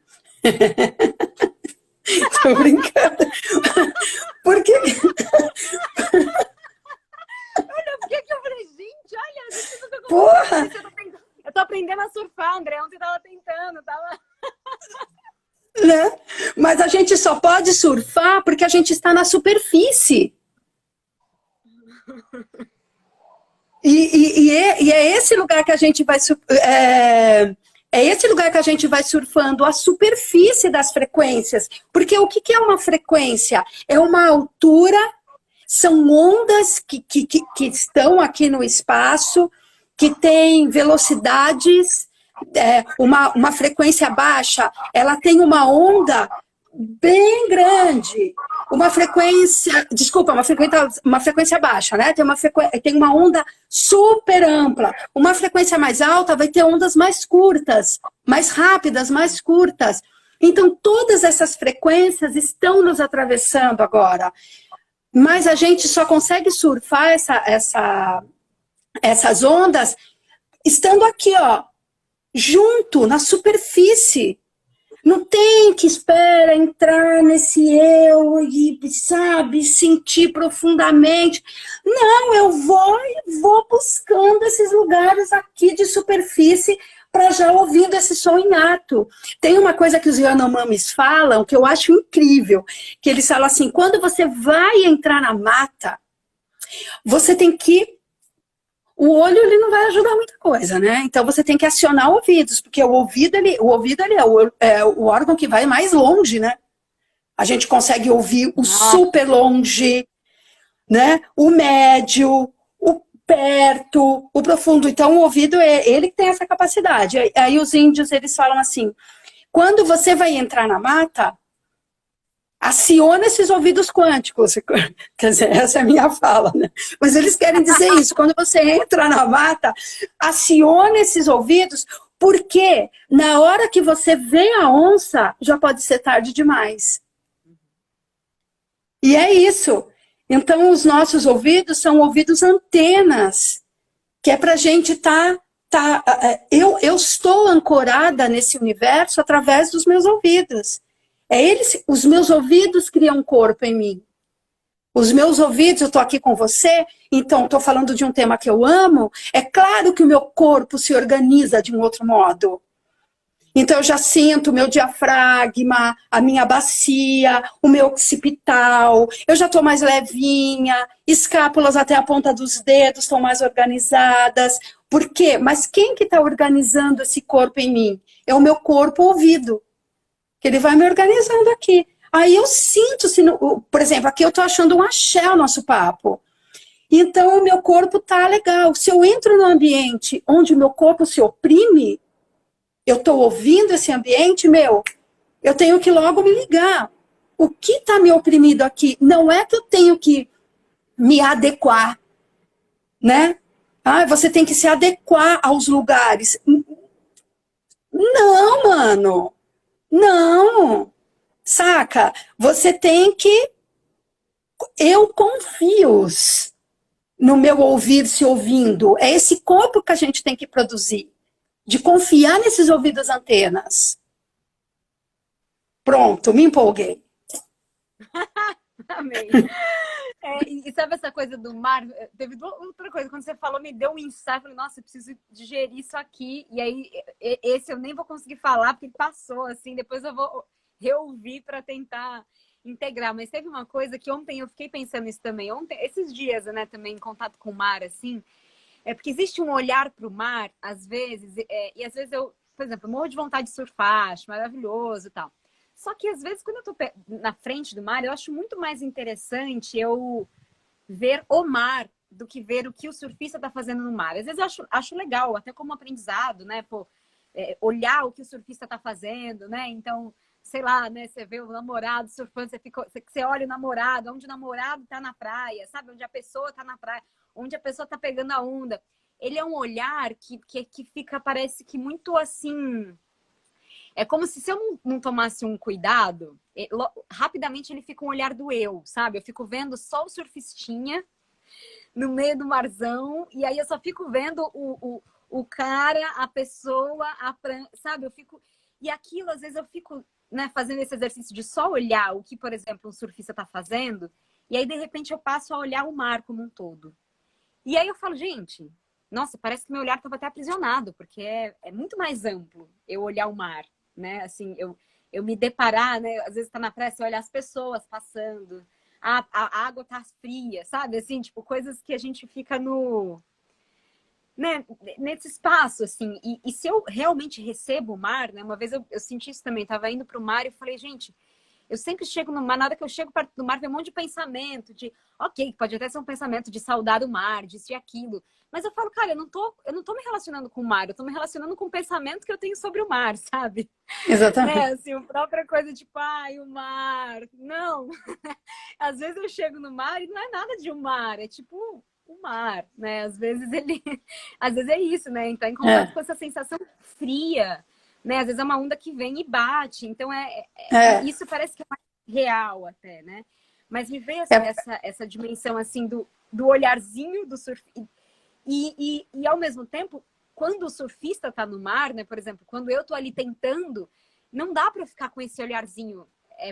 Tô brincando. Por que... Olha, por que eu falei, gente, olha, isso nunca Porra! eu tô aprendendo a surfar, André, ontem eu tava tentando, tava... Né? Mas a gente só pode surfar porque a gente está na superfície. E é esse lugar que a gente vai é esse lugar que a gente vai surfando, a superfície das frequências. Porque o que é uma frequência? É uma altura, são ondas que estão aqui no espaço, que têm velocidades, uma frequência baixa, ela tem uma onda bem grande. Uma frequência, desculpa, uma frequência baixa, né? Tem uma onda super ampla. Uma frequência mais alta vai ter ondas mais curtas, mais rápidas, mais curtas. Então, todas essas frequências estão nos atravessando agora. Mas a gente só consegue surfar essas ondas estando aqui, ó, junto, na superfície. Não tem que espera entrar nesse eu e, sabe, sentir profundamente. Não, eu vou buscando esses lugares aqui de superfície para já ouvindo esse som inato. Tem uma coisa que os Yanomamis falam que eu acho incrível, que eles falam assim, quando você vai entrar na mata, você tem que... O olho, ele não vai ajudar muita coisa, né? Então, você tem que acionar ouvidos, porque o ouvido é o órgão que vai mais longe, né? A gente consegue ouvir o super longe, né? O médio, o perto, o profundo. Então, o ouvido, ele que tem essa capacidade. Aí, os índios, eles falam assim, quando você vai entrar na mata, aciona esses ouvidos quânticos. Quer dizer, essa é a minha fala, né? Mas eles querem dizer isso. Quando você entra na mata, aciona esses ouvidos, porque na hora que você vê a onça, já pode ser tarde demais. E é isso. Então, os nossos ouvidos são ouvidos antenas, que é pra gente eu estou ancorada nesse universo através dos meus ouvidos. Os meus ouvidos criam um corpo em mim. Os meus ouvidos, eu estou aqui com você, então estou falando de um tema que eu amo, é claro que o meu corpo se organiza de um outro modo. Então eu já sinto o meu diafragma, a minha bacia, o meu occipital, eu já estou mais levinha, escápulas até a ponta dos dedos estão mais organizadas. Por quê? Mas quem que está organizando esse corpo em mim? É o meu corpo ouvido. Que ele vai me organizando aqui. Aí eu sinto, por exemplo, aqui eu estou achando um axé o nosso papo. Então o meu corpo tá legal. Se eu entro num ambiente onde o meu corpo se oprime, eu estou ouvindo esse ambiente, eu tenho que logo me ligar. O que está me oprimido aqui? Não é que eu tenho que me adequar, né? Você tem que se adequar aos lugares. Não, mano. Não, saca? Você tem que... Eu confio no meu ouvir se ouvindo. É esse corpo que a gente tem que produzir. De confiar nesses ouvidos antenas. Pronto, me empolguei. Amei. E sabe essa coisa do mar? Teve outra coisa, quando você falou, me deu um insight. Eu falei, nossa, eu preciso digerir isso aqui. E aí, esse eu nem vou conseguir falar, porque passou, assim. Depois eu vou reouvir para tentar integrar. Mas teve uma coisa que ontem eu fiquei pensando isso também. Ontem, esses dias, né, também em contato com o mar, assim. Porque existe um olhar para o mar, às vezes, e às vezes eu, por exemplo, morro de vontade de surfar, acho maravilhoso e tal. Só que, às vezes, quando eu tô na frente do mar, eu acho muito mais interessante eu ver o mar do que ver o que o surfista tá fazendo no mar. Às vezes eu acho legal, até como aprendizado, né? Pô, olhar o que o surfista tá fazendo, né? Então, sei lá, né? Você vê o namorado surfando, você olha o namorado, onde o namorado tá na praia, sabe? Onde a pessoa tá na praia, onde a pessoa tá pegando a onda. Ele é um olhar que fica, parece que muito assim. É como se eu não tomasse um cuidado, rapidamente ele fica um olhar do eu, sabe? Eu fico vendo só o surfistinha no meio do marzão, e aí eu só fico vendo o cara, a pessoa, sabe? Eu fico. E aquilo, às vezes, eu fico, né, fazendo esse exercício de só olhar o que, por exemplo, um surfista está fazendo, e aí, de repente, eu passo a olhar o mar como um todo. E aí eu falo, gente, nossa, parece que meu olhar estava até aprisionado, porque é muito mais amplo eu olhar o mar, né? Assim, eu me deparar, né? Às vezes tá na praia, você olha as pessoas passando, a água tá fria, sabe? Assim, tipo, coisas que a gente fica né, nesse espaço, assim. E se eu realmente recebo o mar, né? Uma vez eu senti isso também, tava indo pro mar e eu falei, gente, eu sempre chego no mar, na hora que eu chego perto do mar, vem um monte de pensamento, ok, pode até ser um pensamento de saudar o mar, disso e aquilo. Mas eu falo, cara, eu não tô me relacionando com o mar, eu tô me relacionando com o pensamento que eu tenho sobre o mar, sabe? Né, Exatamente. assim, a própria coisa, tipo, ai, o mar. Não. Às vezes eu chego no mar e não é nada de um mar, é tipo o mar, né? Às vezes às vezes é isso, né? Entrar em contato É, com essa sensação fria, né? Às vezes é uma onda que vem e bate. Então é, isso parece que é mais real até, né? Mas me veio é, essa dimensão assim do olharzinho do surf e ao mesmo tempo, quando o surfista tá no mar, né? Por exemplo, quando eu tô ali tentando, não dá para ficar com esse olharzinho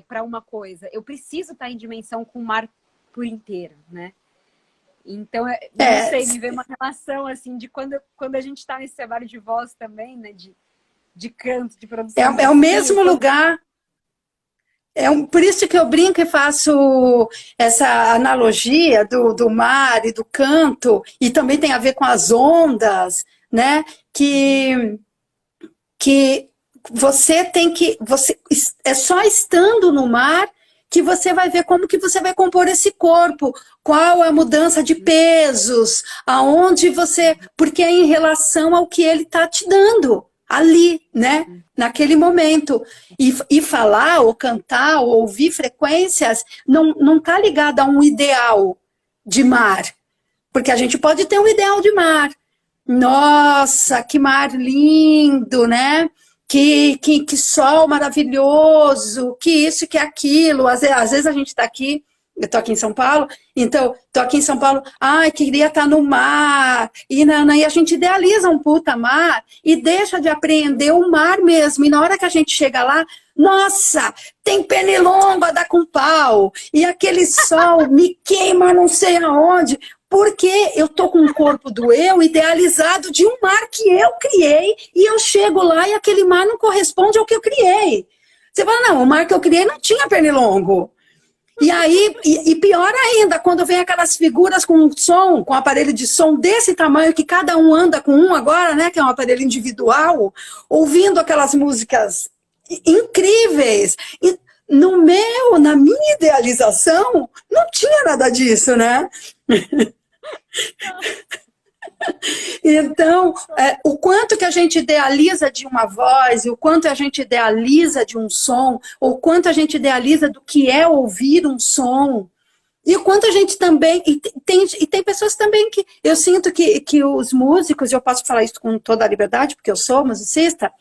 para uma coisa. Eu preciso estar em dimensão com o mar por inteiro, né? Então, não é, sei, me veio uma relação assim de quando a gente está nesse trabalho de voz também, né? De canto, de produção de é o si, mesmo lugar. Por isso que eu brinco e faço essa analogia do mar e do canto, e também tem a ver com as ondas, né? Que você tem que. É só estando no mar que você vai ver como que você vai compor esse corpo, qual a mudança de pesos, aonde você. Porque é em relação ao que ele está te dando ali, né? Naquele momento. E falar, ou cantar, ou ouvir frequências, não está ligado a um ideal de mar. Porque a gente pode ter um ideal de mar. Nossa, que mar lindo, né? Que sol maravilhoso, que isso, que aquilo. Às vezes a gente está aqui, eu estou aqui em São Paulo, então, estou aqui em São Paulo, ai, queria estar no mar, e a gente idealiza um puta mar e deixa de apreender o mar mesmo. E na hora que a gente chega lá, nossa, tem pernilongo a dar com pau, e aquele sol me queima não sei aonde, porque eu tô com o corpo do eu idealizado de um mar que eu criei e eu chego lá e aquele mar não corresponde ao que eu criei. Você fala, não, o mar que eu criei não tinha pernilongo. E aí, e pior ainda, quando vem aquelas figuras com som, com aparelho de som desse tamanho, que cada um anda com um agora, né, que é um aparelho individual, ouvindo aquelas músicas incríveis. E na minha idealização, não tinha nada disso, né? Então, o quanto que a gente idealiza de uma voz, o quanto a gente idealiza de um som, o quanto a gente idealiza do que é ouvir um som, e o quanto a gente também... tem pessoas também que... Eu sinto que os músicos, e eu posso falar isso com toda a liberdade, porque eu sou musicista,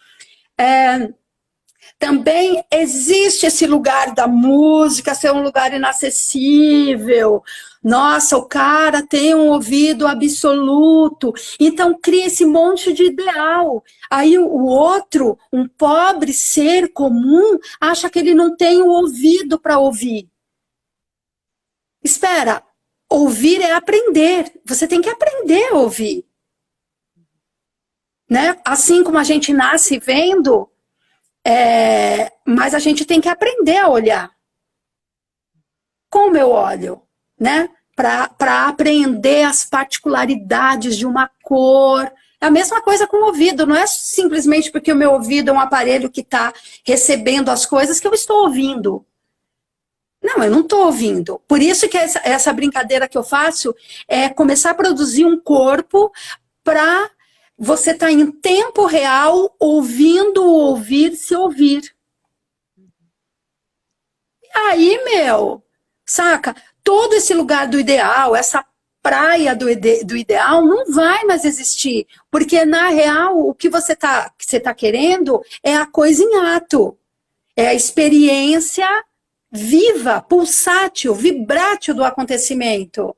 também existe esse lugar da música ser um lugar inacessível. Nossa, o cara tem um ouvido absoluto. Então cria esse monte de ideal. Aí o outro, um pobre ser comum, acha que ele não tem o ouvido para ouvir. Espera, ouvir é aprender. Você tem que aprender a ouvir. Né? Assim como a gente nasce vendo, mas a gente tem que aprender a olhar. Como eu olho, né? Para aprender as particularidades de uma cor. É a mesma coisa com o ouvido, não é simplesmente porque o meu ouvido é um aparelho que está recebendo as coisas que eu estou ouvindo. Não, eu não estou ouvindo. Por isso que essa brincadeira que eu faço é começar a produzir um corpo para você estar em tempo real ouvindo o ouvir se ouvir. Aí, meu, saca? Todo esse lugar do ideal, essa praia do ideal não vai mais existir. Porque, na real, o que você tá querendo é a coisa em ato. É a experiência viva, pulsátil, vibrátil do acontecimento.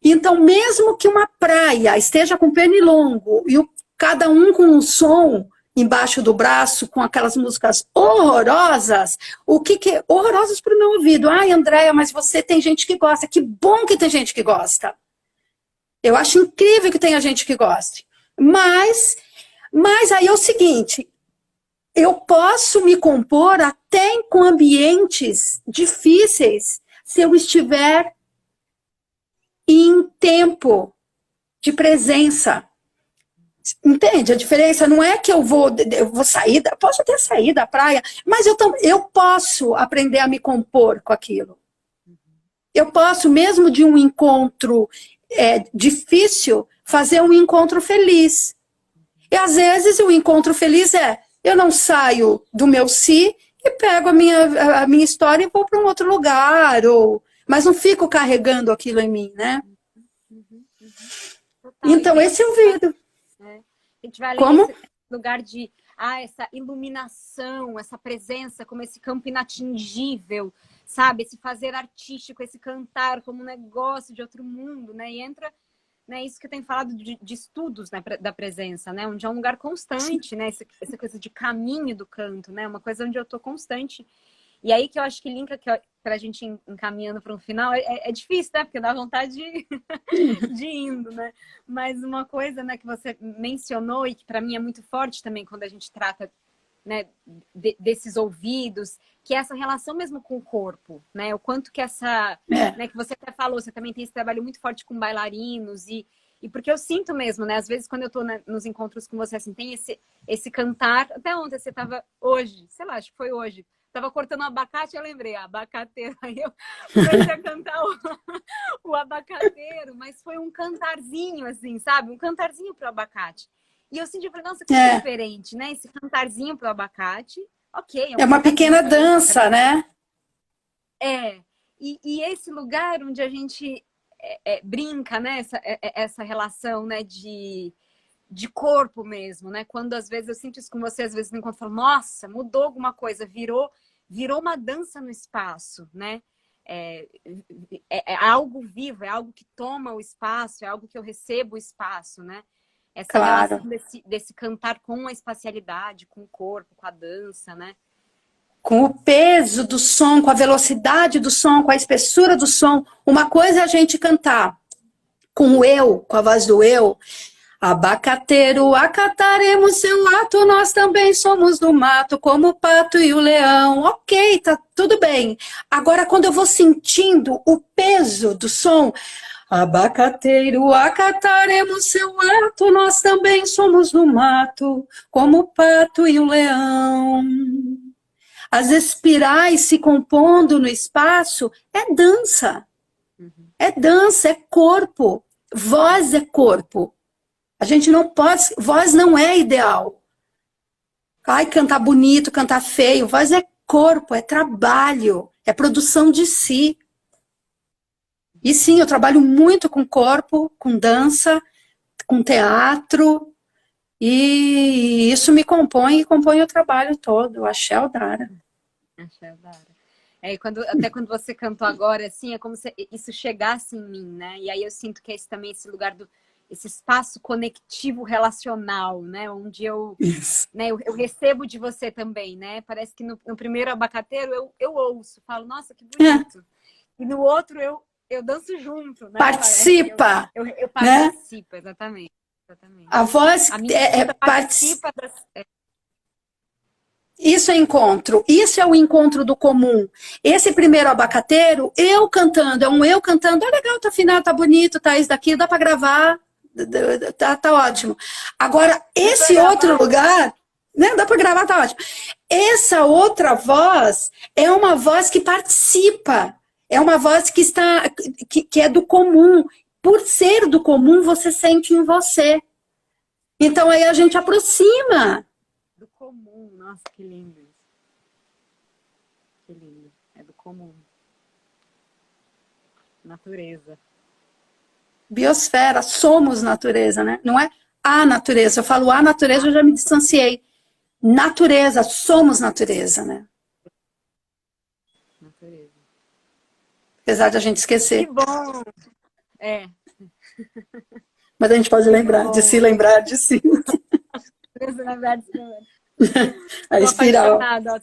Então, mesmo que uma praia esteja com pernilongo e cada um com um som embaixo do braço, com aquelas músicas horrorosas, horrorosas para o meu ouvido. Ai, Andréia, mas você tem gente que gosta. Que bom que tem gente que gosta. Eu acho incrível que tenha gente que goste. Mas aí é o seguinte, eu posso me compor até com ambientes difíceis se eu estiver em tempo de presença. Entende a diferença? Não é que eu vou sair, posso até sair da praia, mas eu posso aprender a me compor com aquilo. Eu posso, mesmo de um encontro difícil, fazer um encontro feliz. E às vezes o encontro feliz eu não saio do meu si e pego a minha história e vou para um outro lugar, mas não fico carregando aquilo em mim, né? Então, esse é o vídeo. A gente vai Como? nesse lugar de essa iluminação, essa presença como esse campo inatingível, sabe? Esse fazer artístico, esse cantar como um negócio de outro mundo, né? E entra, né, isso que eu tenho falado de estudos, né, da presença, né? Onde é um lugar constante, né? Essa coisa de caminho do canto, né? Uma coisa onde eu tô constante. E aí que eu acho que linka para a gente encaminhando para um final, é difícil, né? Porque dá vontade de indo, né? Mas uma coisa, né, que você mencionou e que para mim é muito forte também quando a gente trata, né, desses ouvidos, que é essa relação mesmo com o corpo, né? O quanto que né, que você até falou, você também tem esse trabalho muito forte com bailarinos e porque eu sinto mesmo, né? Às vezes quando eu tô nos encontros com você, assim, tem esse cantar. Até ontem você tava hoje, sei lá, acho que foi hoje. Tava cortando um abacate, eu lembrei, abacateiro. Aí eu comecei a cantar o abacateiro, mas foi um cantarzinho, assim, sabe? Um cantarzinho pro abacate. E eu senti, falei, nossa, que diferente, né? Esse cantarzinho pro abacate, ok. É uma pequena dança, né? E esse lugar onde a gente brinca, né? Essa relação, né? De corpo mesmo, né? Quando às vezes eu sinto isso com você, às vezes no encontro eu falo, nossa, mudou alguma coisa, virou uma dança no espaço, né? É algo vivo, é algo que toma o espaço, é algo que eu recebo o espaço, né? Essa relação desse cantar com a espacialidade, com o corpo, com a dança, né? Com o peso do som, com a velocidade do som, com a espessura do som. Uma coisa é a gente cantar com o eu, com a voz do eu. Abacateiro, acataremos seu ato, nós também somos do mato, como o pato e o leão. Ok, tá tudo bem. Agora, quando eu vou sentindo o peso do som, abacateiro, acataremos seu ato, nós também somos do mato, como o pato e o leão. As espirais se compondo no espaço é dança. É dança, é corpo. Voz é corpo. A gente não pode... Voz não é ideal. Ai, cantar bonito, cantar feio. Voz é corpo, é trabalho, é produção de si. E sim, eu trabalho muito com corpo, com dança, com teatro. E isso me compõe e compõe o trabalho todo. O Axé Odara. Axé Odara. Até quando você cantou agora, assim, é como se isso chegasse em mim, né? E aí eu sinto que é também esse lugar esse espaço conectivo relacional, né? Onde né, eu recebo de você também, né? Parece que no primeiro abacateiro eu ouço, falo, nossa, que bonito. E no outro eu danço junto, né? Participa! Eu participo, né? Exatamente. A voz participa. Isso é encontro, isso é o encontro do comum. Esse primeiro abacateiro, eu cantando, é um eu cantando, legal, tá afinado, tá bonito, tá isso daqui, dá pra gravar, tá ótimo. Agora, esse outro lugar, né, dá pra gravar, tá ótimo. Essa outra voz é uma voz que participa, é uma voz que é do comum. Por ser do comum, você sente em você. Então aí a gente aproxima. Do comum, nossa, que lindo. Que lindo. comum. Natureza. Biosfera, somos natureza, né? Não é a natureza. Eu falo a natureza, eu já me distanciei. Natureza, somos natureza, né? Natureza. Apesar de a gente Que esquecer. bom! É, Mas a gente pode muito lembrar de bom. si, lembrar de si. Natureza, na verdade, A tô espiral. apaixonada. Ó,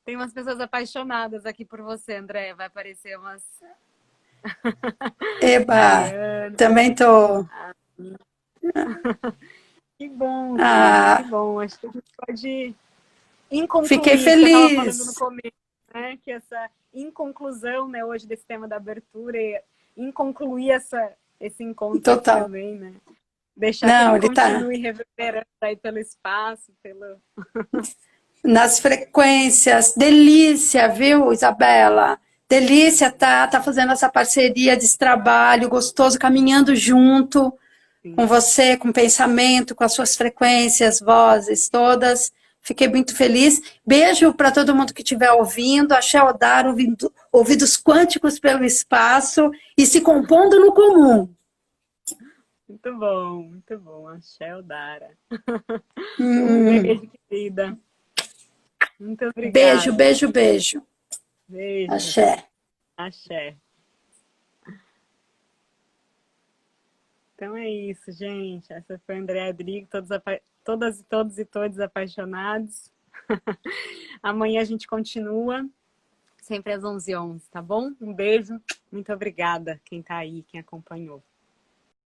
tem umas pessoas apaixonadas aqui por você, André. Vai aparecer umas Eba, Daiane. também tô. Que bom, querida, que Ah, bom. Acho que a gente pode fiquei inconcluir isso que eu estava falando no feliz. começo, né? Que essa inconclusão, né, hoje desse tema da abertura e inconcluir esse encontro aqui Total. também, né? Deixar que Não, ele ele tá continue reverberando aí pelo espaço, pelo... nas frequências. Delícia, viu, Isabela? Delícia tá fazendo essa parceria desse trabalho gostoso, caminhando junto com você, com o pensamento, com as suas frequências, vozes todas. Fiquei muito feliz. Beijo para todo mundo que estiver ouvindo. Axé Odara, ouvidos quânticos pelo espaço e se compondo no comum. Muito bom. Axé Odara. Um Hum. beijo, querida. Muito Beijo, obrigada. beijo, beijo. Beijo. Axé. Axé. Então é isso, gente. Essa foi a Andréa Drigo, todas e todos e todos apaixonados. Amanhã a gente continua, sempre às 11h11, tá bom? Um beijo, muito obrigada quem tá aí, quem acompanhou.